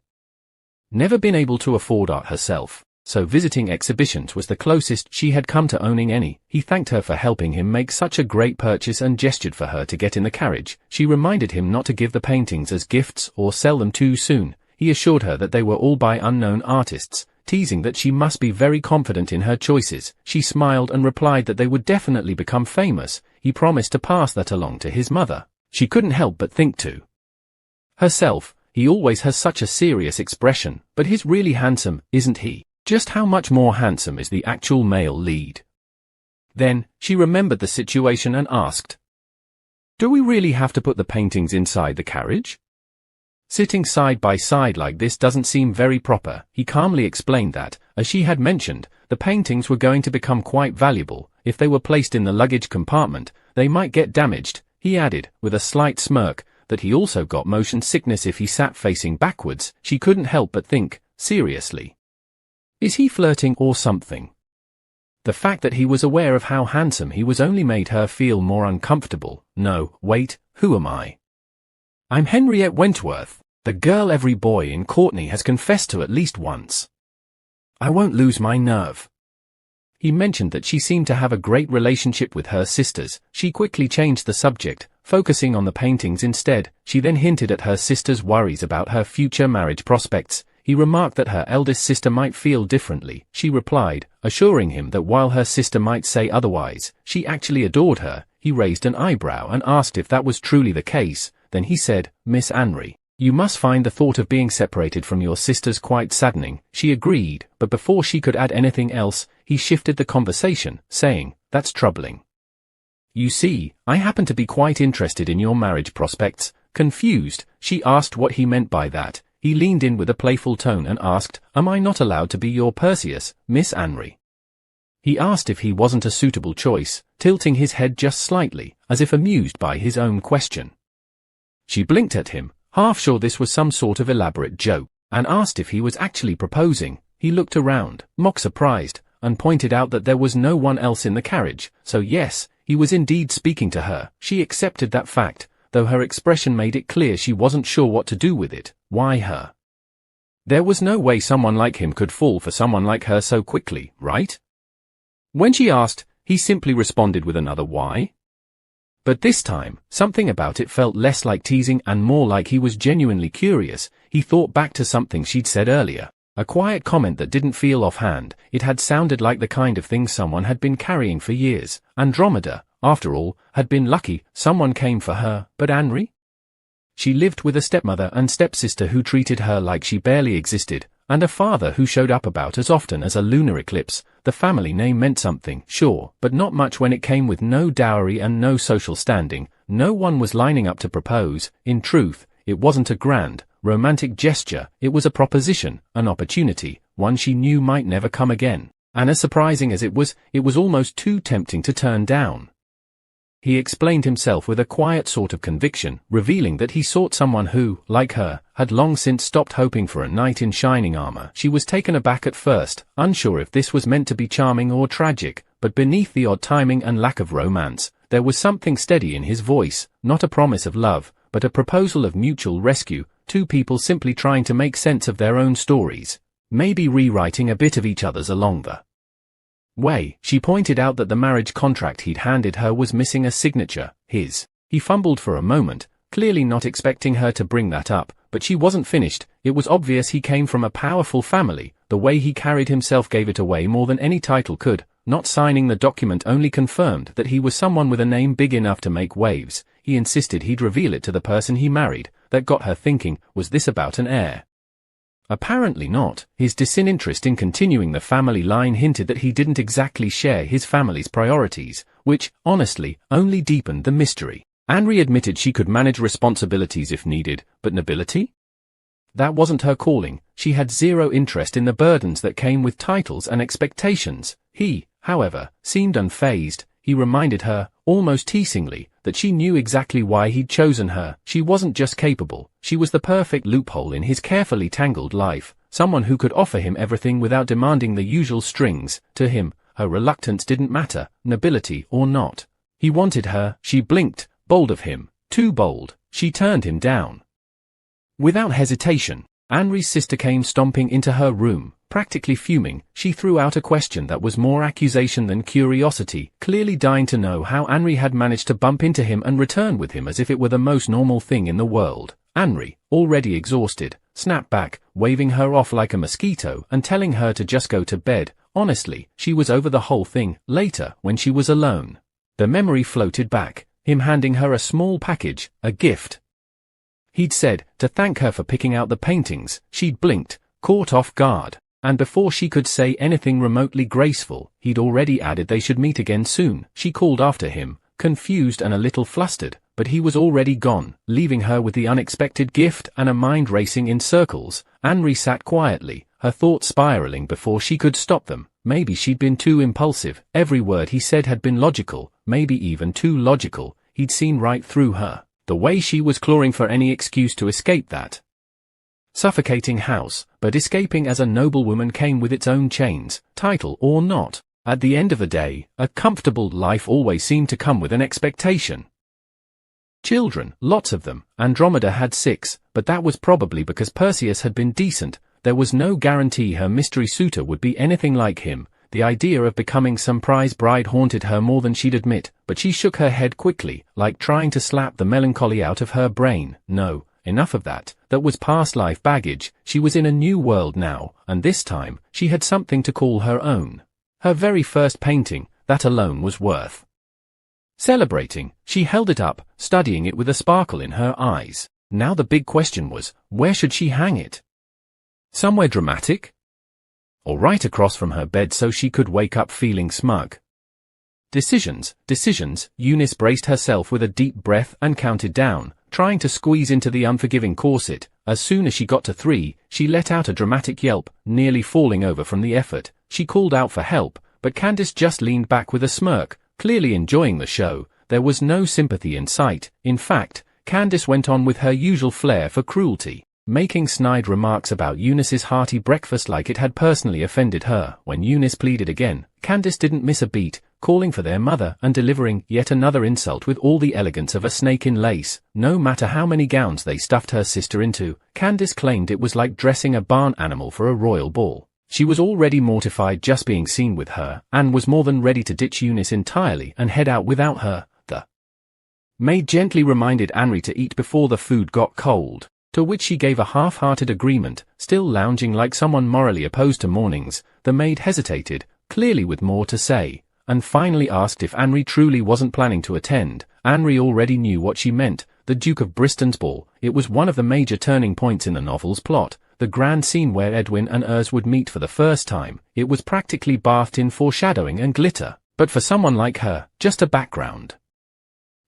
never been able to afford art herself, so visiting exhibitions was the closest she had come to owning any. He thanked her for helping him make such a great purchase and gestured for her to get in the carriage. She reminded him not to give the paintings as gifts or sell them too soon. He assured her that they were all by unknown artists, teasing that she must be very confident in her choices. She smiled and replied that they would definitely become famous. He promised to pass that along to his mother. She couldn't help but think to herself, he always has such a serious expression, but he's really handsome, isn't he? Just how much more handsome is the actual male lead? Then, she remembered the situation and asked, "Do we really have to put the paintings inside the carriage?" Sitting side by side like this doesn't seem very proper. He calmly explained that, as she had mentioned, the paintings were going to become quite valuable. If they were placed in the luggage compartment, they might get damaged. He added, with a slight smirk, that he also got motion sickness if he sat facing backwards. She couldn't help but think, seriously, is he flirting or something? The fact that he was aware of how handsome he was only made her feel more uncomfortable. No, wait, who am I? I'm Henriette Wentworth, the girl every boy in Courtney has confessed to at least once. I won't lose my nerve. He mentioned that she seemed to have a great relationship with her sisters. She quickly changed the subject, focusing on the paintings instead. She then hinted at her sister's worries about her future marriage prospects. He remarked that her eldest sister might feel differently. She replied, assuring him that while her sister might say otherwise, she actually adored her. He raised an eyebrow and asked if that was truly the case. Then he said, Miss Anri, you must find the thought of being separated from your sisters quite saddening. She agreed, but before she could add anything else, he shifted the conversation, saying, that's troubling. You see, I happen to be quite interested in your marriage prospects. Confused, she asked what he meant by that. He leaned in with a playful tone and asked, am I not allowed to be your Perseus, Miss Anri? He asked if he wasn't a suitable choice, tilting his head just slightly, as if amused by his own question. She blinked at him, half sure this was some sort of elaborate joke, and asked if he was actually proposing. He looked around, mock surprised, and pointed out that there was no one else in the carriage, so yes, he was indeed speaking to her. She accepted that fact, though her expression made it clear she wasn't sure what to do with it. Why her? There was no way someone like him could fall for someone like her so quickly, right? When she asked, he simply responded with another why. But this time, something about it felt less like teasing and more like he was genuinely curious. He thought back to something she'd said earlier, a quiet comment that didn't feel offhand. It had sounded like the kind of thing someone had been carrying for years. Andromeda, after all, had been lucky. Someone came for her, but Anri? She lived with a stepmother and stepsister who treated her like she barely existed, and a father who showed up about as often as a lunar eclipse. The family name meant something, sure, but not much when it came with no dowry and no social standing. No one was lining up to propose. In truth, it wasn't a grand, romantic gesture. It was a proposition, an opportunity, one she knew might never come again. And as surprising as it was almost too tempting to turn down. He explained himself with a quiet sort of conviction, revealing that he sought someone who, like her, had long since stopped hoping for a knight in shining armor. She was taken aback at first, unsure if this was meant to be charming or tragic, but beneath the odd timing and lack of romance, there was something steady in his voice, not a promise of love, but a proposal of mutual rescue, two people simply trying to make sense of their own stories, maybe rewriting a bit of each other's along the way. She pointed out that the marriage contract he'd handed her was missing a signature, his. He fumbled for a moment, clearly not expecting her to bring that up, but she wasn't finished. It was obvious he came from a powerful family. The way he carried himself gave it away more than any title could. Not signing the document only confirmed that he was someone with a name big enough to make waves. He insisted he'd reveal it to the person he married. That got her thinking, was this about an heir? Apparently not. His disinterest in continuing the family line hinted that he didn't exactly share his family's priorities, which, honestly, only deepened the mystery. Anri admitted she could manage responsibilities if needed, but nobility? That wasn't her calling. She had zero interest in the burdens that came with titles and expectations. He, however, seemed unfazed. He reminded her, almost teasingly, that she knew exactly why he'd chosen her. She wasn't just capable, she was the perfect loophole in his carefully tangled life, someone who could offer him everything without demanding the usual strings. To him, her reluctance didn't matter, nobility or not. He wanted her. She blinked, bold of him, too bold. She turned him down. Without hesitation, Anri's sister came stomping into her room. Practically fuming, she threw out a question that was more accusation than curiosity, clearly dying to know how Anri had managed to bump into him and return with him as if it were the most normal thing in the world. Anri, already exhausted, snapped back, waving her off like a mosquito and telling her to just go to bed. Honestly, she was over the whole thing. Later, when she was alone, the memory floated back, him handing her a small package, a gift. He'd said, to thank her for picking out the paintings. She'd blinked, caught off guard. And before she could say anything remotely graceful, he'd already added they should meet again soon. She called after him, confused and a little flustered, but he was already gone, leaving her with the unexpected gift and a mind racing in circles. Henri sat quietly, her thoughts spiraling before she could stop them. Maybe she'd been too impulsive, every word he said had been logical, maybe even too logical. He'd seen right through her, the way she was clawing for any excuse to escape that suffocating house, but escaping as a noblewoman came with its own chains, title or not. At the end of the day, a comfortable life always seemed to come with an expectation. Children, lots of them. Andromeda had 6, but that was probably because Perseus had been decent. There was no guarantee her mystery suitor would be anything like him. The idea of becoming some prize bride haunted her more than she'd admit, but she shook her head quickly, like trying to slap the melancholy out of her brain. No, enough of that. That was past life baggage. She was in a new world now, and this time, she had something to call her own. Her very first painting, that alone was worth celebrating. She held it up, studying it with a sparkle in her eyes. Now the big question was, where should she hang it? Somewhere dramatic? Or right across from her bed so she could wake up feeling smug? Decisions. Eunice braced herself with a deep breath and counted down, trying to squeeze into the unforgiving corset. As soon as she got to 3, she let out a dramatic yelp, nearly falling over from the effort. She called out for help, but Candace just leaned back with a smirk, clearly enjoying the show. There was no sympathy in sight. In fact, Candace went on with her usual flair for cruelty, making snide remarks about Eunice's hearty breakfast like it had personally offended her. When Eunice pleaded again, Candace didn't miss a beat, calling for their mother and delivering yet another insult with all the elegance of a snake in lace. No matter how many gowns they stuffed her sister into, Candace claimed it was like dressing a barn animal for a royal ball. She was already mortified just being seen with her, and was more than ready to ditch Eunice entirely and head out without her. The maid gently reminded Henri to eat before the food got cold, to which she gave a half-hearted agreement. Still lounging like someone morally opposed to mornings, the maid hesitated, clearly with more to say, and finally asked if Henri truly wasn't planning to attend. Henri already knew what she meant. The Duke of Bristol's ball. It was one of the major turning points in the novel's plot, the grand scene where Edwin and Urs would meet for the first time. It was practically bathed in foreshadowing and glitter, but for someone like her, just a background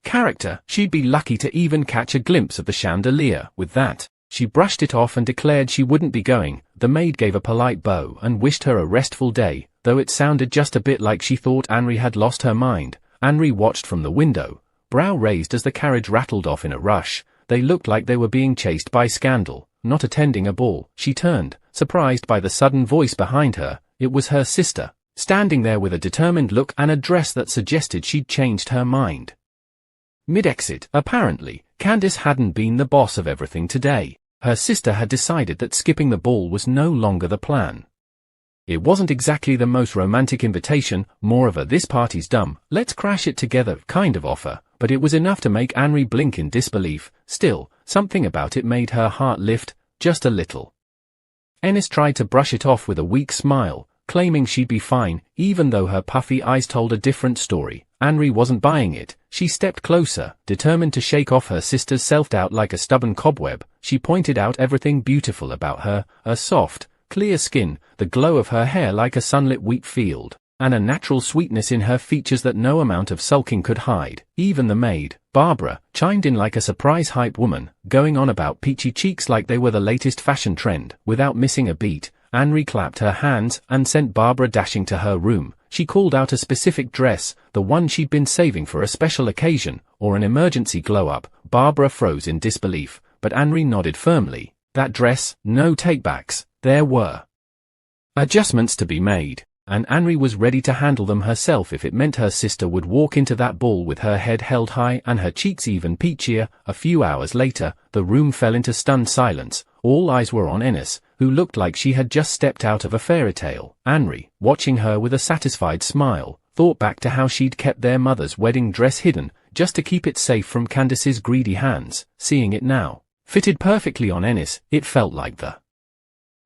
character. She'd be lucky to even catch a glimpse of the chandelier. With that, she brushed it off and declared she wouldn't be going. The maid gave a polite bow and wished her a restful day, though it sounded just a bit like she thought Henri had lost her mind. Henri watched from the window, brow raised as the carriage rattled off in a rush. They looked like they were being chased by scandal, not attending a ball. She turned, surprised by the sudden voice behind her. It was her sister, standing there with a determined look and a dress that suggested she'd changed her mind mid-exit. Apparently, Candace hadn't been the boss of everything today. Her sister had decided that skipping the ball was no longer the plan. It wasn't exactly the most romantic invitation, more of a "this party's dumb, let's crash it together" kind of offer, but it was enough to make Henri blink in disbelief. Still, something about it made her heart lift, just a little. Ennis tried to brush it off with a weak smile, claiming she'd be fine, even though her puffy eyes told a different story. Henri wasn't buying it. She stepped closer, determined to shake off her sister's self-doubt like a stubborn cobweb. She pointed out everything beautiful about her, her soft, clear skin, the glow of her hair like a sunlit wheat field, and a natural sweetness in her features that no amount of sulking could hide. Even the maid, Barbara, chimed in like a surprise hype woman, going on about peachy cheeks like they were the latest fashion trend. Without missing a beat, Henri clapped her hands and sent Barbara dashing to her room. She called out a specific dress, the one she'd been saving for a special occasion, or an emergency glow-up. Barbara froze in disbelief, but Henri nodded firmly. That dress, no takebacks. There were adjustments to be made, and Henri was ready to handle them herself if it meant her sister would walk into that ball with her head held high and her cheeks even peachier. A few hours later, the room fell into stunned silence. All eyes were on Ennis, who looked like she had just stepped out of a fairy tale. Henri, watching her with a satisfied smile, thought back to how she'd kept their mother's wedding dress hidden, just to keep it safe from Candace's greedy hands. Seeing it now, fitted perfectly on Ennis, it felt like the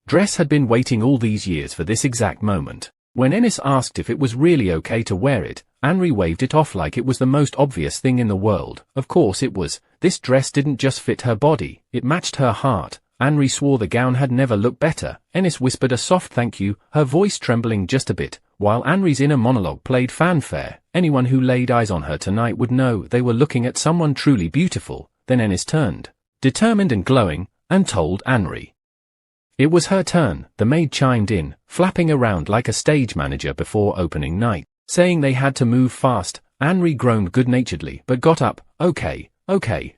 dress had been waiting all these years for this exact moment. When Ennis asked if it was really okay to wear it, Henri waved it off like it was the most obvious thing in the world. Of course it was. This dress didn't just fit her body, it matched her heart. Henri swore the gown had never looked better. Ennis whispered a soft thank you, her voice trembling just a bit. while Henri's inner monologue played fanfare. Anyone who laid eyes on her tonight would know they were looking at someone truly beautiful. Then Ennis turned, determined and glowing, and told Henri. It was her turn. The maid chimed in, flapping around like a stage manager before opening night, saying they had to move fast. Henri groaned good-naturedly but got up. Okay,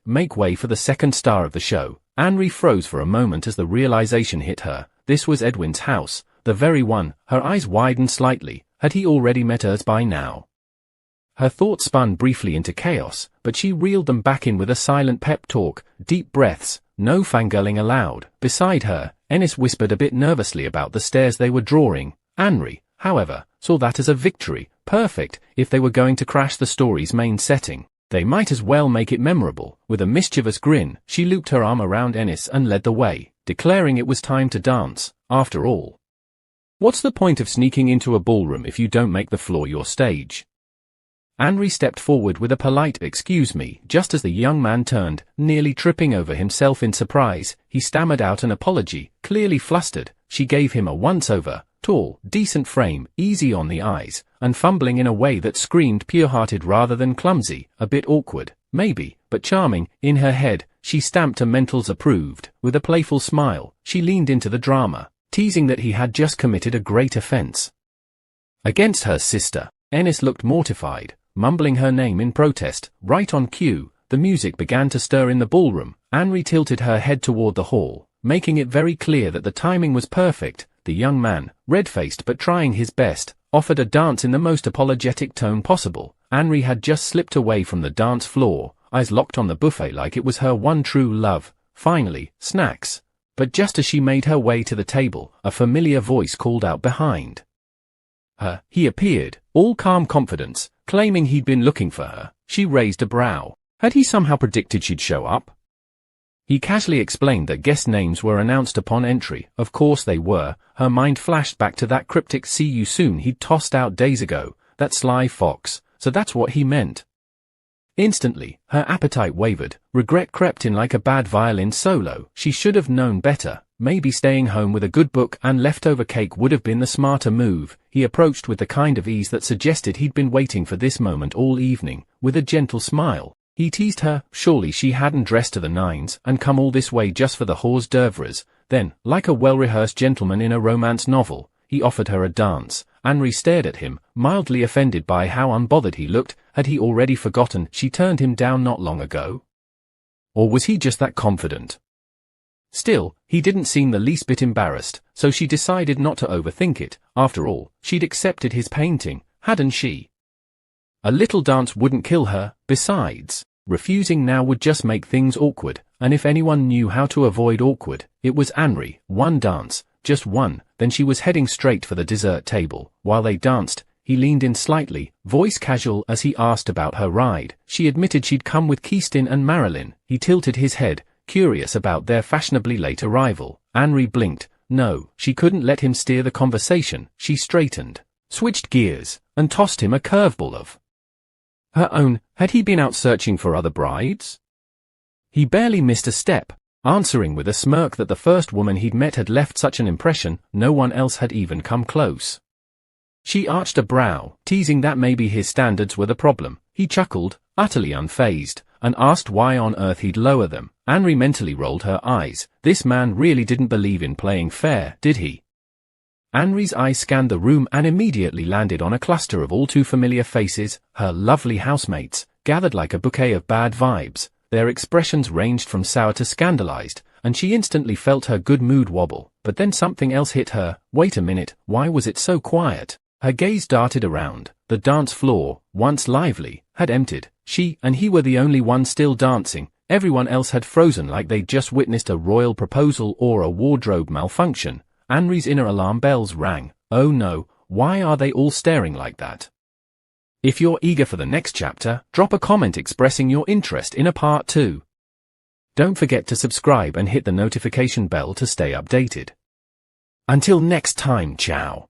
make way for the second star of the show. Henri froze for a moment as the realization hit her. This was Edwin's house, the very one. Her eyes widened slightly. Had he already met hers by now? Her thoughts spun briefly into chaos, but she reeled them back in with a silent pep talk. Deep breaths, no fangirling allowed. Beside her, Ennis whispered a bit nervously about the stairs they were drawing. Henri, however, saw that as a victory. Perfect. If they were going to crash the story's main setting, they might as well make it memorable. With a mischievous grin, she looped her arm around Ennis and led the way, declaring it was time to dance. After all, what's the point of sneaking into a ballroom if you don't make the floor your stage? Henri stepped forward with a polite "excuse me" just as the young man turned, nearly tripping over himself in surprise. He stammered out an apology, clearly flustered. She gave him a once-over. Tall, decent frame, easy on the eyes, and fumbling in a way that screamed pure-hearted rather than clumsy. A bit awkward, maybe, but charming. In her head, she stamped a mental's approved. With a playful smile, she leaned into the drama, teasing that he had just committed a great offense against her sister. Ennis looked mortified, mumbling her name in protest. Right on cue, the music began to stir in the ballroom. Henri tilted her head toward the hall, making it very clear that the timing was perfect. The young man, red-faced but trying his best, offered a dance in the most apologetic tone possible. Henri had just slipped away from the dance floor, eyes locked on the buffet like it was her one true love. Finally, snacks. But just as she made her way to the table, a familiar voice called out behind her. He appeared, all calm confidence, claiming he'd been looking for her. She raised a brow. Had he somehow predicted she'd show up? He casually explained that guest names were announced upon entry. Of course they were. Her mind flashed back to that cryptic "see you soon" he'd tossed out days ago. That sly fox. So that's what he meant. Instantly, her appetite wavered. Regret crept in like a bad violin solo. She should have known better. Maybe staying home with a good book and leftover cake would have been the smarter move. He approached with the kind of ease that suggested he'd been waiting for this moment all evening. With a gentle smile, he teased her. Surely she hadn't dressed to the nines and come all this way just for the hors d'oeuvres. Then, like a well-rehearsed gentleman in a romance novel, he offered her a dance. Henri stared at him, mildly offended by how unbothered he looked. Had he already forgotten she turned him down not long ago? Or was he just that confident? Still, he didn't seem the least bit embarrassed, so she decided not to overthink it. After all, she'd accepted his painting, hadn't she? A little dance wouldn't kill her. Besides, refusing now would just make things awkward, and if anyone knew how to avoid awkward, it was Henri. One dance, just one, then she was heading straight for the dessert table. While they danced, he leaned in slightly, voice casual as he asked about her ride. She admitted she'd come with Keistin and Marilyn. He tilted his head, curious about their fashionably late arrival. Henri blinked. No, she couldn't let him steer the conversation. She straightened, switched gears, and tossed him a curveball of her own. Had he been out searching for other brides? He barely missed a step, answering with a smirk that the first woman he'd met had left such an impression, no one else had even come close. She arched a brow, teasing that maybe his standards were the problem. He chuckled, utterly unfazed, and asked why on earth he'd lower them. Henri mentally rolled her eyes. This man really didn't believe in playing fair, did he? Henri's eyes scanned the room and immediately landed on a cluster of all too familiar faces, her lovely housemates, gathered like a bouquet of bad vibes. Their expressions ranged from sour to scandalized, and she instantly felt her good mood wobble. But then something else hit her. Wait a minute, why was it so quiet? Her gaze darted around. The dance floor, once lively, had emptied. She and he were the only ones still dancing. Everyone else had frozen like they'd just witnessed a royal proposal or a wardrobe malfunction. Henri's inner alarm bells rang. Oh no, why are they all staring like that? If you're eager for the next chapter, drop a comment expressing your interest in a part 2. Don't forget to subscribe and hit the notification bell to stay updated. Until next time, ciao.